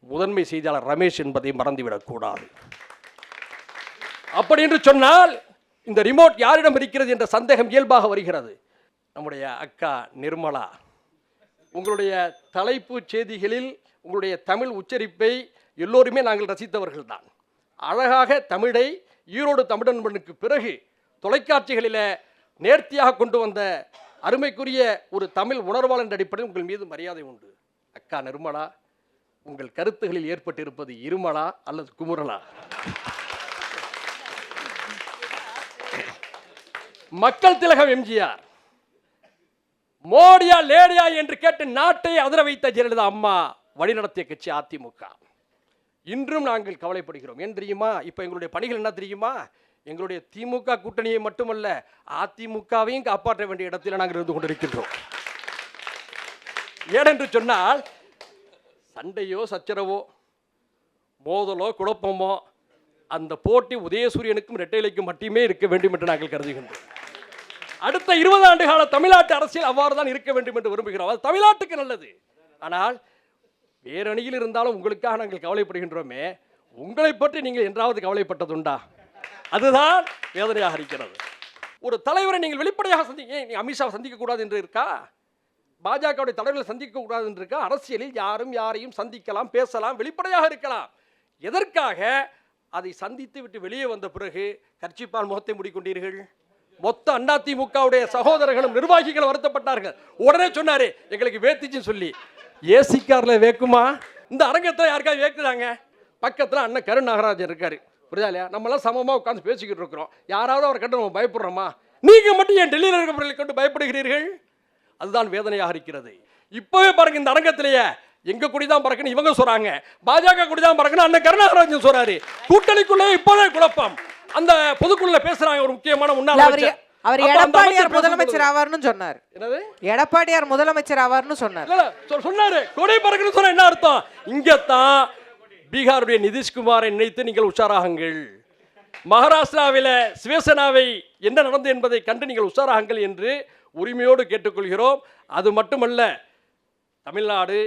முதன்மை செய்தியாளர் ரமேஷ் என்பதை மறந்துவிடக்கூடாது. அப்படி என்று சொன்னால் இந்த ரிமோட் யாரிடம் இருக்கிறது என்ற சந்தேகம் இயல்பாக வருகிறது. நம்முடைய அக்கா நிர்மலா, உங்களுடைய தலைப்பு செய்திகளில் உங்களுடைய தமிழ் உச்சரிப்பை எல்லோருமே நாங்கள் ரசித்தவர்கள் தான். அழகாக தமிழை ஈரோடு தமிழன்பனுக்கு பிறகு தொலைக்காட்சிகளில் நேர்த்தியாக கொண்டு வந்த அருமைக்குரிய ஒரு தமிழ் உணர்வாளர் என்ற அடிப்படையில் உங்கள் மீது மரியாதை உண்டு. அக்கா நிர்மலா, உங்கள் கருத்துகளில் ஏற்பட்டிருப்பது இருமலா அல்லது குமுறலா? மக்கள் திலகம் எம்ஜிஆர், மோடியா லேடியா என்று கேட்டு நாட்டை அதிர வைத்த ஜெயலலிதா அம்மா வழிநடத்திய கட்சி அதிமுக. இன்றும் நாங்கள் கவலைப்படுகிறோம். ஏன் தெரியுமா? இப்போ எங்களுடைய பணிகள் என்ன தெரியுமா? எங்களுடைய திமுக கூட்டணியை மட்டுமல்ல, அதிமுகவையும் காப்பாற்ற வேண்டிய இடத்தில் நாங்கள் இருந்து கொண்டிருக்கின்றோம். ஏனென்று சொன்னால், சண்டையோ சச்சரவோ மோதலோ குழப்பமோ அந்த போட்டி உதயசூரியனுக்கும் இரட்டைலைக்கும் மட்டுமே இருக்க வேண்டும் என்று நாங்கள் கருதுகின்றோம். அடுத்த 20 ஆண்டு கால தமிழ்நாட்டு அரசியல் அவ்வாறு தான் இருக்க வேண்டும் என்று விரும்புகிறோம். அது தமிழ்நாட்டுக்கு நல்லது. ஆனால் வேறு அணியில் இருந்தாலும் உங்களுக்காக நாங்கள் கவலைப்படுகின்றோமே, உங்களை பற்றி நீங்கள் என்றாவது கவலைப்பட்டதுண்டா? அதுதான் வேதனையாக இருக்கிறது. ஒரு தலைவரை நீங்கள் வெளிப்படையாக நீங்கள் அமித்ஷாவை சந்திக்கக்கூடாது என்று இருக்கா? பாஜகவுடைய தலைவர்களை சந்திக்கக்கூடாது என்று இருக்கா? அரசியலில் யாரும் யாரையும் சந்திக்கலாம், பேசலாம், வெளிப்படையாக இருக்கலாம். எதற்காக அதை சந்தித்து விட்டு வெளியே வந்த பிறகு கர்ச்சிப்பால் முகத்தை மூடிக்கொண்டீர்கள்? மொத்த அதிமுகவுடைய சகோதரர்களும் நிர்வாகிகளும் வருத்தப்பட்டார்கள். உடனே சொன்னாரு, எங்களுக்கு வேத்திச்சுன்னு சொல்லி. ஏசி கார்ல வேக்குமா? இந்த அரங்கத்தில் யாருக்காவது வேக்குதாங்க? பக்கத்தில் அண்ணன் கருண் நாகராஜன் இருக்காரு, புரியுதா இல்லையா? நம்மளாம் சமமாக உட்காந்து பேசிக்கிட்டு இருக்கிறோம். யாராவது அவரை கண்டு நம்ம பயப்படுறோமா? நீங்கள் மட்டும் என் டெல்லியில் இருக்கிறவர்களை கண்டு பயப்படுகிறீர்கள்? அதுதான் வேதனையாக இருக்கிறது. இப்பவே பாருங்க, இந்த அரங்கத்திலேயே எங்க குடிதான் பறக்குன்னு இவங்க சொல்றாங்க, பாஜக குடிதான் பறக்குன்னு அண்ணன் கருணாகராஜன் சொல்றாரு. கூட்டணிக்குள்ளே இப்போதே குழப்பம். அந்த பொதுக்குழுல பேசுறாங்க ஒரு முக்கியமான முன்னாள் அவர் எடப்பாடியார் முதலமைச்சர் ஆவார்னு சொன்னார். என்னது? எடப்பாடியார் முதலமைச்சர் ஆவார்னு சொன்னார். சொன்னாரு. கொடை பறக்குன்னு சொன்னா என்ன அர்த்தம்? இங்கத்தான் பீகாருடைய நிதிஷ்குமாரை நினைத்து நீங்கள் உஷாராகுங்கள். மகாராஷ்டிராவில் சிவசேனாவை என்ன நடந்தது என்பதை கண்டு நீங்கள் உஷாராகுங்கள் என்று உரிமையோடு கேட்டுக்கொள்கிறோம். அது மட்டுமல்ல, தமிழ்நாடு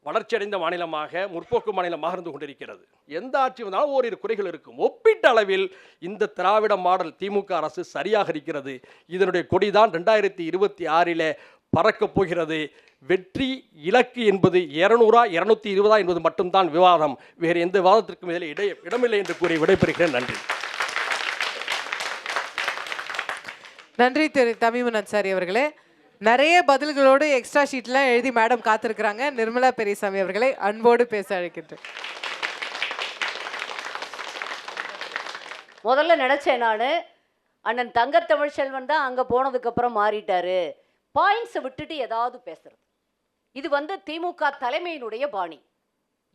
வளர்ச்சியடைந்த மாநிலமாக, முற்போக்கு மாநிலமாக இருந்து கொண்டிருக்கிறது. எந்த ஆட்சி வந்தாலும் ஓரிரு குறைகள் இருக்கும். ஒப்பீட்டு அளவில் இந்த திராவிட மாடல் திமுக அரசு சரியாக இருக்கிறது. இதனுடைய கொடிதான் 2026 பறக்கப் போகிறது. வெற்றி இலக்கு என்பது 200 220 என்பது மட்டும்தான் விவாதம். வேறு எந்த விவாதத்திற்கும் இதில் இடமில்லை என்று கூறி விடைபெறுகிறேன். நன்றி. நன்றி திரு தமிமுன் அன்சாரி அவர்களே. நிறைய பதில்களோடு எக்ஸ்ட்ரா ஷீட்லாம் எழுதி மேடம் காத்திருக்கிறாங்க. நிர்மலா பெரியசாமி அவர்களை அன்போடு பேச அழைக்கின்றேன். முதல்ல நினைச்சேன் நான், அண்ணன் தங்கத்தமிழ் செல்வன் தான் அங்கே போனதுக்கப்புறம் மாறிட்டாரு, பாயிண்ட்ஸை விட்டுட்டு ஏதாவது பேசுறது. இது திமுக தலைமையினுடைய பாணி.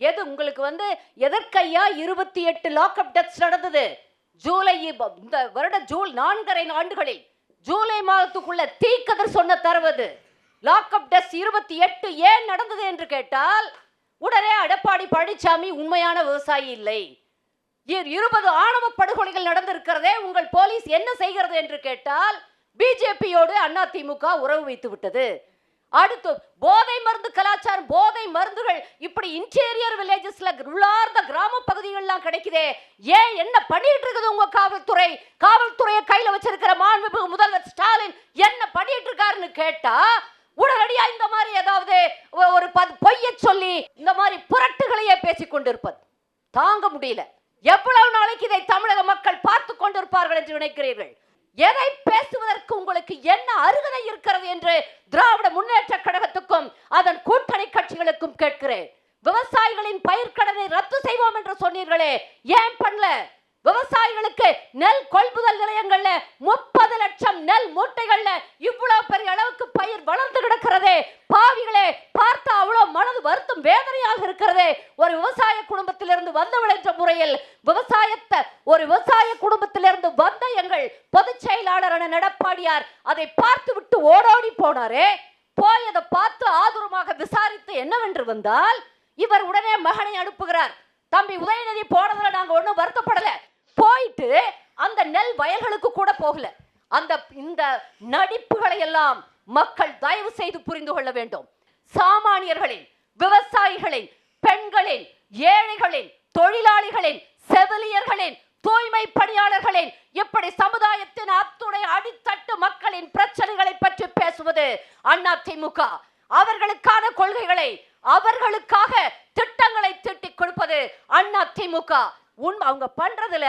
எது உங்களுக்கு எதற்கையா 28 லாக்அப் டெத்ஸ் நடந்தது ஜூலை இந்த வருட 4.5 ஆண்டுகளில் ஜூலை மாதத்துக்குள்ள தீக்கதர் சொன்ன தருவது லாக்அப் டெத்ஸ் 28 ஏன் நடந்தது என்று கேட்டால் உடனே எடப்பாடி பழனிசாமி உண்மையான விவசாயி இல்லை, 20 ஆணவ படுகொலைகள் நடந்திருக்கிறதே, உங்கள் போலீஸ் என்ன செய்கிறது என்று கேட்டால் பிஜேபியோடு அதிமுக உறவு வைத்து விட்டது. அடுத்து போதை மருந்து கலாச்சாரம், போதை மருந்துகள் இப்படி இன்டீரியர் வில்லேஜஸ்ல உள்ளார்ந்த கிராம பகுதிகள்லாம் கிடைக்குதே, ஏன் என்ன பண்ணிட்டு இருக்குது உங்க காவல்துறை? காவல்துறையை கையில வச்சிருக்கிற மாண்புமிகு முதல்வர் ஸ்டாலின் என்ன பண்ணிட்டு இருக்காருன்னு கேட்டா உடனடியா இந்த மாதிரி ஏதாவது ஒரு பொய்ய சொல்லி இந்த மாதிரி புரட்டுகளையே பேசிக் கொண்டிருப்பது தாங்க முடியல. எவ்வளவு நாளைக்கு இதை தமிழக மக்கள் பார்த்து கொண்டிருப்பார்கள் என்று நினைக்கிறீர்கள்? எதை பேசுவதற்கு உங்களுக்கு என்ன அருகதை இருக்கிறது என்று திராவிட முன்னேற்ற கழகத்துக்கும் அதன் கூட்டணி கட்சிகளுக்கும் கேட்கிறேன். விவசாயிகளின் பயிர்க்கடனை ரத்து செய்வோம் என்று சொன்னீர்களே, ஏன் பண்ணல? விவசாயிகளுக்கு நெல் கொள்முதல் நிலையங்கள்ல 30 லட்சம் நெல் மூட்டைகள்ல இவ்வளவு பெரிய அளவுக்கு பயிர் வளர்ந்து கிடக்கிறதே, பாவிகளே பார்த்தா அவ்வளவு மனது வருத்தம் வேதனையாக இருக்கிறதே. ஒரு விவசாய குடும்பத்திலிருந்து வந்தவள் என்ற முறையில் ஒரு விவசாய குடும்பத்திலிருந்து வந்த எங்கள் பொதுச் செயலாளரான எடப்பாடியார் அதை பார்த்து விட்டு ஓடோடி போனாரே, போய் அதை பார்த்து ஆதரமாக விசாரித்து என்னவென்று வந்தால் இவர் உடனே மகனை அனுப்புகிறார். தம்பி உதயநிதி போனதுல நாங்க ஒன்றும் வருத்தப்படல, போயிட்டு அந்த நெல் வயல்களுக்கு கூட போகல. இந்த நடிப்புகளை எல்லாம் மக்கள் தயவு செய்து புரிந்து கொள்ள வேண்டும். சாமானியர்களின், விவசாயிகளின், பெண்களின், ஏழைகளின், தொழிலாளிகளின், செவிலியர்களின், தூய்மை பணியாளர்களின், இப்படி சமுதாயத்தின் அத்துணை அடித்தட்டு மக்களின் பிரச்சனைகளை பற்றி பேசுவது அதிமுக. அவர்களுக்கான கொள்கைகளை, அவர்களுக்காக திட்டங்களை தீட்டிக் கொடுப்பது அதிமுக. அவங்க பண்றதுல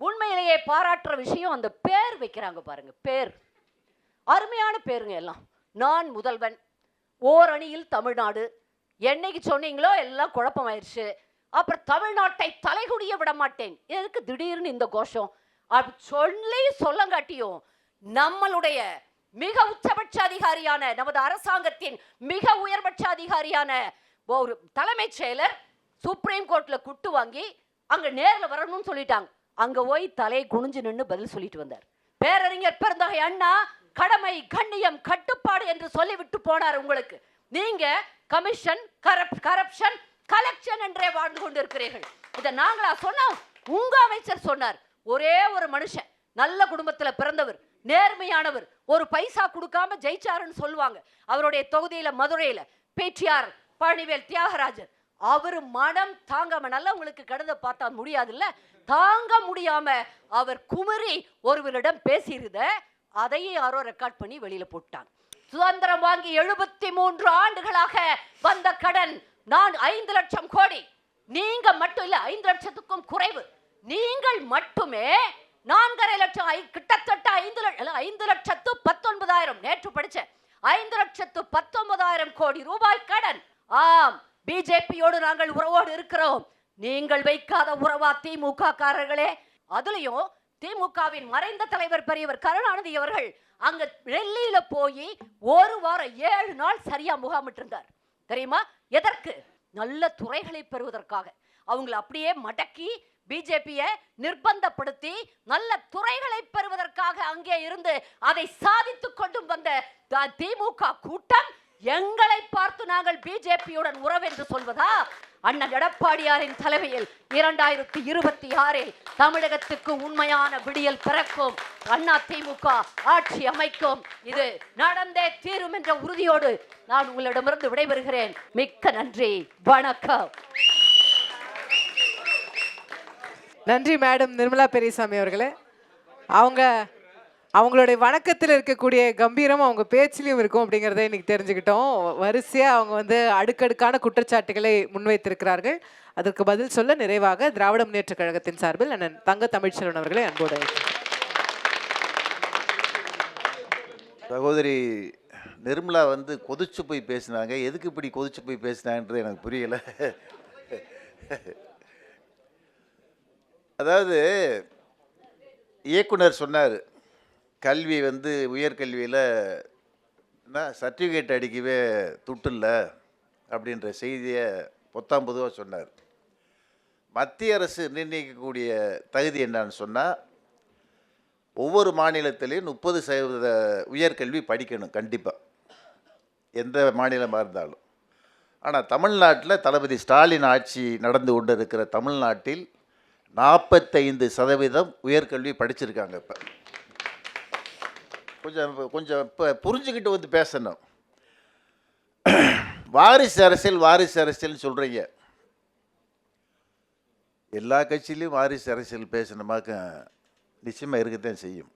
உண்மையிலேயே பாராட்டுற விஷயம் அந்த பேர் வைக்கிறாங்க பாருங்க. பேர் அருமையான பேருங்க எல்லாம். நான் முதல்வன், ஓரணியில் தமிழ்நாடு, என்னைக்கு சொன்னீங்களோ எல்லாம் குழப்பமாயிருச்சு. அப்புறம் தமிழ்நாட்டை தலைகுடிய விட மாட்டேன். எதுக்கு திடீர்னு இந்த கோஷம்? அப்படி சொல்லங்காட்டியும் நம்மளுடைய மிக உச்சபட்ச அதிகாரியான, நமது அரசாங்கத்தின் மிக உயர்பட்ச அதிகாரியான ஒரு தலைமைச் செயலர் சுப்ரீம் கோர்ட்ல குட்டு வாங்கி அங்க நேர்ல வரணும்னு சொல்லிட்டாங்க. அங்க போய் தலை குனிஞ்சு நின்று பதில் சொல்லிட்டு வந்தார். பேரறிஞர் பெருந்தகை அண்ணா கடமை, கண்ணியம், கட்டுப்பாடு என்று சொல்லிவிட்டு போனார். உங்களுக்கு நீங்க கமிஷன், கரப்ஷன், கலெக்ஷன் என்றே வாழ்ந்து கொண்டிருக்கிறீர்கள். இதை நாங்களா சொன்னோம்? உங்க அமைச்சர் சொன்னார். ஒரே ஒரு மனுஷன், நல்ல குடும்பத்துல பிறந்தவர், நேர்மையானவர், ஒரு பைசா கொடுக்காம ஜெயிச்சாருன்னு சொல்லுவாங்க. அவருடைய தொகுதியில மதுரையில பேச்சியார் பழனிவேல் தியாகராஜர், அவரு மனம் தாங்காம, நல்லா உங்களுக்கு கடிதம் பார்த்தா முடியாதுல்ல, தாங்க முடியாம அவர் குமரி ஒருவரிடம் பேசியிருந்த அதையே யாரோ ரெக்கார்ட் பண்ணி வெளியில போட்டாங்க. சுதந்திரம் வாங்கி 73 ஆண்டுகளாக வந்த கடன் நான் 5 லட்சம் கோடி. நீங்க மட்டும் இல்ல, 5 லட்சத்துக்கும் குறைவு. நீங்கள் மட்டுமே 4.5 லட்சம், கிட்டத்தட்ட 5,19,000 நேற்று படிச்ச 5,19,000 கோடி ரூபாய் கடன். ஆம், பிஜேபியோடு நாங்கள் உறவோடு இருக்கிறோம். நீங்கள் வைக்காத உறவா திமுக காரர்களே? அதுலயும் திமுகவின் மறைந்த தலைவர் பெரியவர் கருணாநிதி அவர்கள் அங்க டெல்லியில போய் ஒரு வாரம் 7 நாள் சரியா முகாமிட்டு இருந்தார். தெரியுமா? எதற்கு? நல்ல துறைகளை பெறுவதற்காக. அவங்களை அப்படியே மடக்கி பிஜேபியை நிர்பந்தப்படுத்தி நல்ல துறைகளை பெறுவதற்காக அங்கே இருந்து அதை சாதித்துக் கொண்டு வந்த திமுக கூட்டம் எங்களை பார்த்து நாங்கள் பிஜேபியுடன் உறவு என்று சொல்வதா? அண்ணன் எடப்பாடியாரின் தலைமையில் 2026 தமிழகத்துக்கு உண்மையான விடியல் பிறக்கும். அதிமுக ஆட்சி அமைக்கும். இது நடந்தே தீரும் என்ற உறுதியோடு நான் உங்களிடமிருந்து விடைபெறுகிறேன். மிக்க நன்றி, வணக்கம். நன்றி மேடம் நிர்மலா பெரியசாமி அவர்களே. அவங்களுடைய வணக்கத்தில் இருக்கக்கூடிய கம்பீரம் அவங்க பேச்சிலையும் இருக்கும் அப்படிங்கிறத இன்னைக்கு தெரிஞ்சுக்கிட்டோம். வரிசையாக அவங்க அடுக்கடுக்கான குற்றச்சாட்டுகளை முன்வைத்திருக்கிறார்கள். அதற்கு பதில் சொல்ல நிறைவாக திராவிட முன்னேற்ற கழகத்தின் சார்பில் அண்ணன் தங்க தமிழ்ச்செல்வன் அவர்களை அன்போடு. சகோதரி நிர்மலா கொதிச்சு போய் பேசினாங்க. எதுக்கு இப்படி கொதிச்சு போய் பேசினாங்கன்றது எனக்கு புரியலை. அதாவது இயக்குனர் சொன்னார், கல்வி உயர்கல்வியில் சர்டிஃபிகேட் அடிக்கவே துட்டு இல்லை அப்படின்ற செய்தியை பொத்தாம்பொதுவாக சொன்னார். மத்திய அரசு நிர்ணயிக்கக்கூடிய தகுதி என்னன்னு சொன்னால், ஒவ்வொரு மாநிலத்திலையும் 30% உயர்கல்வி படிக்கணும் கண்டிப்பாக, எந்த மாநிலமாக இருந்தாலும். ஆனால் தமிழ்நாட்டில் தளபதி ஸ்டாலின் ஆட்சி நடந்து கொண்டு இருக்கிற தமிழ்நாட்டில் 45% உயர்கல்வி படிச்சிருக்காங்க. இப்போ கொஞ்சம் இப்போ புரிஞ்சுக்கிட்டு வந்து பேசணும். வாரிசு அரசியல்னு சொல்கிறீங்க. எல்லா கட்சியிலையும் வாரிசு அரசியல் பேசணுமாக்க நிச்சயமாக இருக்கத்தான் செய்யும்.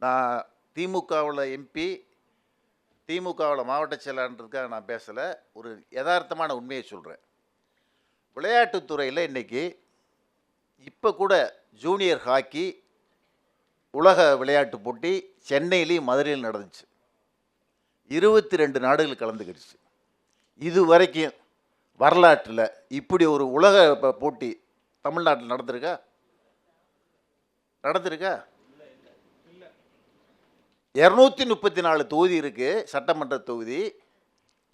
நான் திமுகவில் எம்பி, திமுகவில் மாவட்ட செயலாளருக்காக நான் பேசலை. ஒரு யதார்த்தமான உண்மையை சொல்கிறேன். விளையாட்டுத்துறையில் இன்றைக்கி இப்போ கூட ஜூனியர் ஹாக்கி உலக விளையாட்டு போட்டி சென்னையிலையும் மதுரையில் நடந்துச்சு. 22 நாடுகள் கலந்துக்கிடுச்சு. இது வரைக்கும் வரலாற்றில் இப்படி ஒரு உலக போட்டி தமிழ்நாட்டில் நடந்திருக்கா? 234 தொகுதி இருக்குது சட்டமன்ற தொகுதி.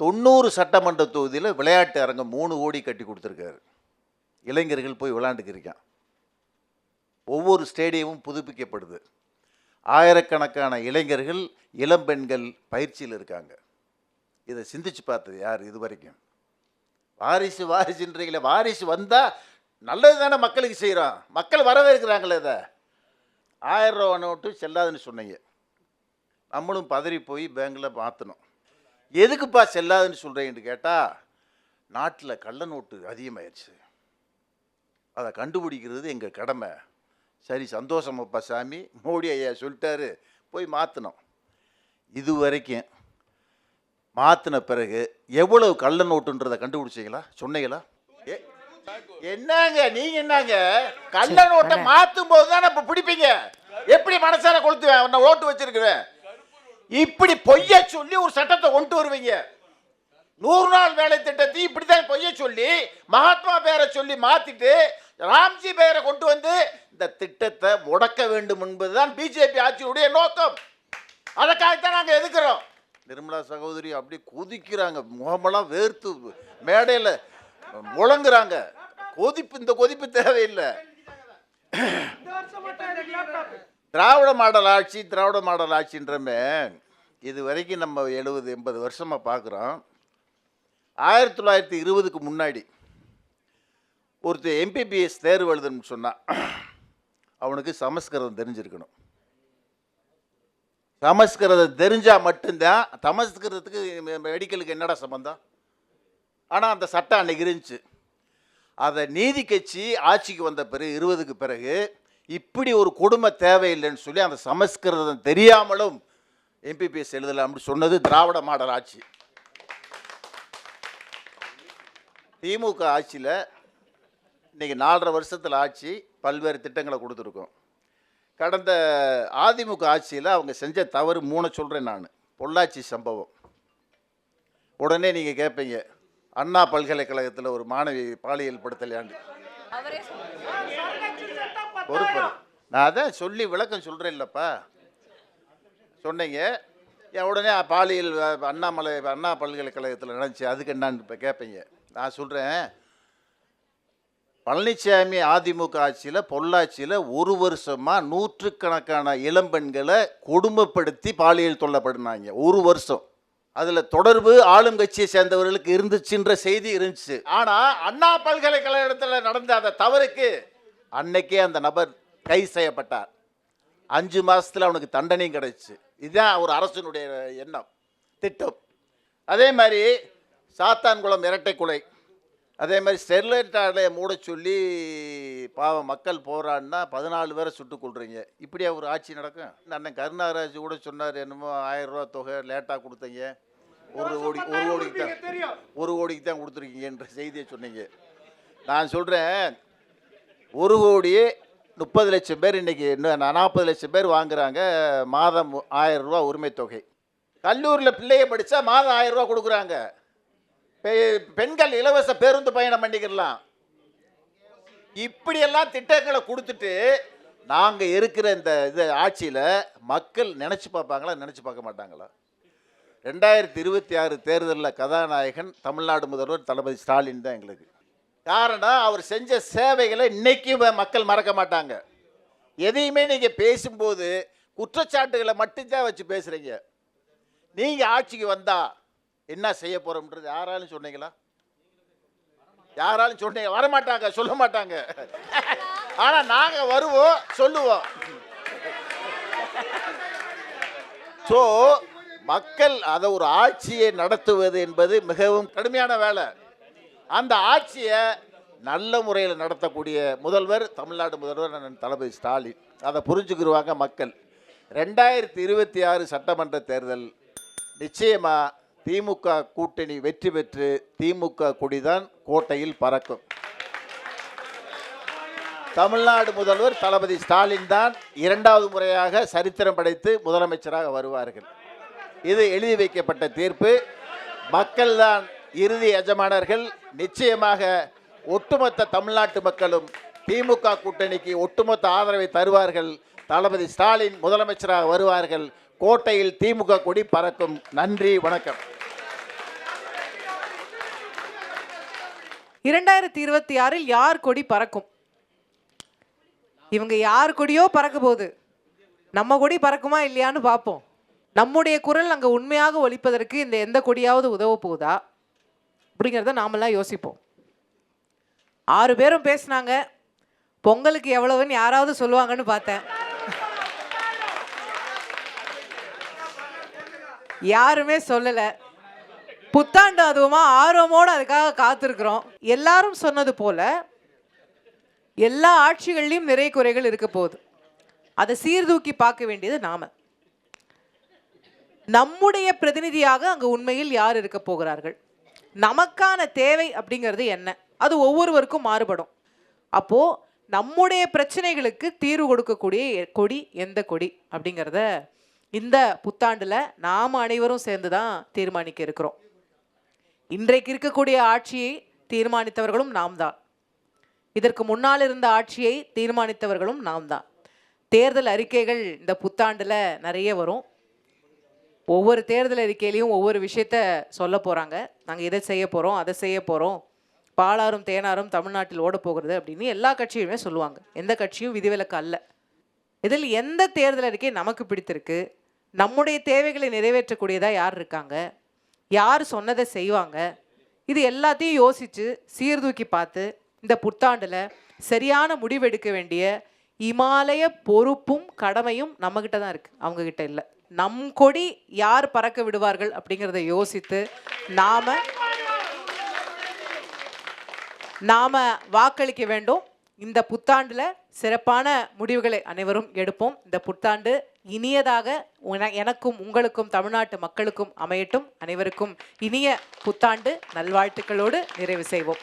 90 சட்டமன்ற தொகுதியில் விளையாட்டு அரங்கம் 3 கோடி கட்டி கொடுத்துருக்காரு. இளைஞர்கள் போய் விளையாண்டுக்கிருக்கான். ஒவ்வொரு ஸ்டேடியமும் புதுப்பிக்கப்படுது. ஆயிரக்கணக்கான இளைஞர்கள், இளம்பெண்கள் பயிற்சியில் இருக்காங்க. இதை சிந்திச்சு பார்த்தது யார் இது வரைக்கும்? வாரிசுன்றீங்களே, வாரிசு வந்தால் நல்லது தானே மக்களுக்கு செய்கிறோம். மக்கள் வரவேற்கிறாங்களே. இதை 1000 ரூபா நோட்டு செல்லாதுன்னு சொன்னீங்க. நம்மளும் பதறி போய் பேங்கில் மாற்றணும். எதுக்குப்பா செல்லாதுன்னு சொல்கிறீங்கன்னு கேட்டால், நாட்டில் கள்ள நோட்டு அதிகமாகிடுச்சு. அதை கண்டுபிடிக்கிறது எங்கள் கடமை. சரி, சந்தோஷமப்பா சாமி, மோடி ஐயா சொல்லிட்டாரு, போய் மாற்றினோம். இது வரைக்கும் மாற்றின பிறகு எவ்வளவு கள்ள நோட்டுன்றதை கண்டுபிடிச்சிங்களா? சொன்னீங்களா? என்னங்க நீங்கள் என்னங்க கள்ள நோட்டை மாற்றும் போது தான் இப்போ பிடிப்பீங்க. எப்படி மனசார கொளுத்துவேன், நான் ஓட்டு வச்சிருக்கிறேன். இப்படி பொய்ய சொல்லி ஒரு சட்டத்தை கொண்டு வருவீங்க. 100 நாள் வேலை திட்டத்தை இப்படித்தான் பொய்ய சொல்லி மகாத்மா பேரை சொல்லி மாத்திட்டு ராம்ஜி பெயரை கொண்டு வந்து இந்த திட்டத்தை முடக்க வேண்டும் என்பதுதான் பிஜேபி ஆட்சியுடைய நோக்கம். அதற்காகத்தான் நாங்கள் எதுக்குறோம். நிர்மலா சகோதரி அப்படி குதிக்கிறாங்க, முகமெல்லாம் வேர்த்து மேடையில் முழங்குறாங்க. இந்த கொதிப்பு தேவையில்லை. திராவிட மாடல் ஆட்சின்றமே இது வரைக்கும் நம்ம 70-80 வருஷமாக பார்க்குறோம். 1920க்கு முன்னாடி ஒருத்தர் எம்பிபிஎஸ் தேர்வு எழுதணும்னு சொன்னான், அவனுக்கு சமஸ்கிருதம் தெரிஞ்சிருக்கணும். சமஸ்கிருதம் தெரிஞ்சால் மட்டும்தான். சமஸ்கிருதத்துக்கு மெடிக்கலுக்கு என்னடா சம்பந்தம்? ஆனால் அந்த சட்டம் அன்னைக்கு இருந்துச்சு. அதை நீதி கட்சி ஆட்சிக்கு வந்த பிறகு 20க்கு பிறகு இப்படி ஒரு கொடுமை தேவையில்லைன்னு சொல்லி அந்த சமஸ்கிருதம் தெரியாமலும் எம்பிபிஎஸ் எழுதலாம்னு சொன்னது திராவிட மாடல் ஆட்சி. திமுக ஆட்சியில் இன்றைக்கி 4.5 வருஷத்தில் ஆட்சி பல்வேறு திட்டங்களை கொடுத்துருக்கோம். கடந்த அதிமுக ஆட்சியில் அவங்க செஞ்ச தவறு 3 சொல்கிறேன் நான். பொள்ளாச்சி சம்பவம். உடனே நீங்கள் கேட்பீங்க, அண்ணா பல்கலைக்கழகத்தில் ஒரு மாணவி பாலியல் படுத்தலையாண்டு பொறுப்பு. நான் அதான் சொல்லி விளக்கம் சொல்கிறேன் இல்லைப்பா. சொன்னீங்க உடனே பாலியல் அண்ணா பல்கலைக்கழகத்தில் நடந்துச்சு, அதுக்கு என்னான்னு இப்போ கேட்பீங்க. நான் சொல்கிறேன், பழனிசாமி அதிமுக ஆட்சியில் பொள்ளாச்சியில் 1 வருஷமாக 100கணக்கான இளம்பெண்களை கொடுமைப்படுத்தி பாலியல் தொல்லப்படுனாங்க. 1 வருஷம். அதில் தொடர்பு ஆளுங்கட்சியை சேர்ந்தவர்களுக்கு இருந்துச்சுன்ற செய்தி இருந்துச்சு. ஆனால் அண்ணா பல்கலைக்கழகத்தில் நடந்த அந்த தவறுக்கு அன்னைக்கே அந்த நபர் கைது செய்யப்பட்டார். 5 மாதத்தில் அவனுக்கு தண்டனையும் கிடைச்சிச்சு. இதுதான் ஒரு அரசனுடைய எண்ணம், திட்டம். அதே மாதிரி சாத்தான்குளம் இரட்டை கொலை, அதே மாதிரி ஸ்டெர்லைட் ஆலையை மூட சொல்லி பாவம் மக்கள் போராடினா 14 பேரை சுட்டுக் கொள்றீங்க. இப்படியா ஒரு ஆட்சி நடக்கும்? அண்ணன் கருணாராஜ் கூட சொன்னார், என்னமோ 1000 ரூபா தொகை லேட்டாக கொடுத்தீங்க, 1 கோடிக்கு தான் கொடுத்துருக்கீங்கன்ற செய்தியை சொன்னீங்க. நான் சொல்கிறேன், 1 கோடியே 30 லட்சம் பேர் இன்றைக்கி 40 லட்சம் பேர் வாங்குகிறாங்க மாதம் 1000 ரூபா உரிமை தொகை. கல்லூரியில் பிள்ளையை படித்தா மாதம் 1000 ரூபா கொடுக்குறாங்க. பெண்கள் இலவச பேருந்து பயணம் பண்ணிக்கலாம். இப்படியெல்லாம் திட்டங்களை கொடுத்துட்டு நாங்கள் இருக்கிற இந்த ஆட்சியில் மக்கள் நினச்சி பார்ப்பாங்களா, நினச்சி பார்க்க மாட்டாங்களா? 2026 தேர்தலில் கதாநாயகன் தமிழ்நாடு முதல்வர் தளபதி ஸ்டாலின் தான் எங்களுக்கு. காரணம், அவர் செஞ்ச சேவைகளை இன்னைக்கும் மக்கள் மறக்க மாட்டாங்க. எதையுமே நீங்கள் பேசும்போது குற்றச்சாட்டுகளை மட்டும்தான் வச்சு பேசுகிறீங்க. நீங்கள் ஆட்சிக்கு வந்தால் என்ன செய்ய போகிறோம்ன்றது யாராலும் சொன்னீங்களா? யாராலும் சொன்னீங்க? வரமாட்டாங்க, சொல்ல மாட்டாங்க. ஆனா நாங்க வருவோம், சொல்லுவோம். ஸோ மக்கள் அதை ஒரு ஆட்சியை நடத்துவது என்பது மிகவும் கடுமையான வேலை. அந்த ஆட்சியை நல்ல முறையில் நடத்தக்கூடிய முதல்வர் தமிழ்நாடு முதல்வர் அண்ணன் தளபதி ஸ்டாலின். அதை புரிஞ்சுக்கிடுவாங்க மக்கள். 2026 சட்டமன்ற தேர்தல் நிச்சயமாக திமுக கூட்டணி வெற்றி பெற்று திமுக கொடிதான் கோட்டையில் பறக்கும். தமிழ்நாடு முதல்வர் தளபதி ஸ்டாலின் தான் 2வது முறையாக சரித்திரம் படைத்து முதலமைச்சராக வருவார்கள். இது எழுதி வைக்கப்பட்ட தீர்ப்பு. மக்கள் தான் இறுதி எஜமானர்கள். நிச்சயமாக ஒட்டுமொத்த தமிழ்நாட்டு மக்களும் திமுக கூட்டணிக்கு ஒட்டுமொத்த ஆதரவை தருவார்கள். தளபதி ஸ்டாலின் முதலமைச்சராக வருவார்கள். கோட்டையில் திமுக கொடி பறக்கும். நன்றி, வணக்கம். 2026 யார் கொடி பறக்கும்? இவங்க யார் கொடியோ பறக்க போகுது, நம்ம கொடி பறக்குமா இல்லையான்னு பார்ப்போம். நம்முடைய குரல் அங்கே உண்மையாக ஒலிப்பதற்கு இந்த எந்த கொடியாவது உதவ போகுதா அப்படிங்கிறத நாமெல்லாம் யோசிப்போம். 6 பேரும் பேசினாங்க. பொங்கலுக்கு எவ்வளவுன்னு யாராவது சொல்லுவாங்கன்னு பார்த்தேன். யாருமே சொல்லலை. புத்தாண்டு அதுவுமா ஆர்வமோடு அதுக்காக காத்திருக்கிறோம். எல்லாரும் சொன்னது போல எல்லா ஆட்சிகள்லையும் நிறை குறைகள் இருக்க போகுது. அதை சீர்தூக்கி பார்க்க வேண்டியது நாம. நம்முடைய பிரதிநிதியாக அங்கே உண்மையில் யார் இருக்க போகிறார்கள், நமக்கான தேவை அப்படிங்கிறது என்ன, அது ஒவ்வொருவருக்கும் மாறுபடும். அப்போ நம்முடைய பிரச்சனைகளுக்கு தீர்வு கொடுக்கக்கூடிய கொடி எந்த கொடி அப்படிங்கிறத இந்த புத்தாண்டுல நாம் அனைவரும் சேர்ந்து தான் தீர்மானிக்க இருக்கிறோம். இன்றைக்கு இருக்கக்கூடிய ஆட்சியை தீர்மானித்தவர்களும் நாம் தான். இதற்கு முன்னால் இருந்த ஆட்சியை தீர்மானித்தவர்களும் நாம் தான். தேர்தல் அறிக்கைகள் இந்த புத்தாண்டில் நிறைய வரும். ஒவ்வொரு தேர்தல் அறிக்கையிலையும் ஒவ்வொரு விஷயத்த சொல்ல போகிறாங்க. நாங்கள் இதை செய்ய போகிறோம், அதை செய்ய போகிறோம், பாலாரும் தேனாரும் தமிழ்நாட்டில் ஓட போகிறது அப்படின்னு எல்லா கட்சியுமே சொல்லுவாங்க. எந்த கட்சியும் விதிவிலக்கு அல்ல. இதில் எந்த தேர்தல் அறிக்கை நமக்கு பிடித்திருக்கு, நம்முடைய தேவைகளை நிறைவேற்றக்கூடியதாக யார் இருக்காங்க, யார் சொன்னதை செய்வாங்க, இது எல்லாத்தையும் யோசித்து சீர்தூக்கி பார்த்து இந்த புத்தாண்டில் சரியான முடிவெடுக்க வேண்டிய இமாலய பொறுப்பும் கடமையும் நம்மகிட்ட தான் இருக்குது, அவங்கக்கிட்ட இல்லை. நம் கொடி யார் பறக்க விடுவார்கள் அப்படிங்கிறத யோசித்து நாம வாக்களிக்க வேண்டும். இந்த புத்தாண்டில் சிறப்பான முடிவுகளை அனைவரும் எடுப்போம். இந்த புத்தாண்டு இனியதாக எனக்கும் உங்களுக்கும் தமிழ்நாட்டு மக்களுக்கும் அமையட்டும். அனைவருக்கும் இனிய புத்தாண்டு நல்வாழ்த்துக்களோடு நிறைவு செய்வோம்.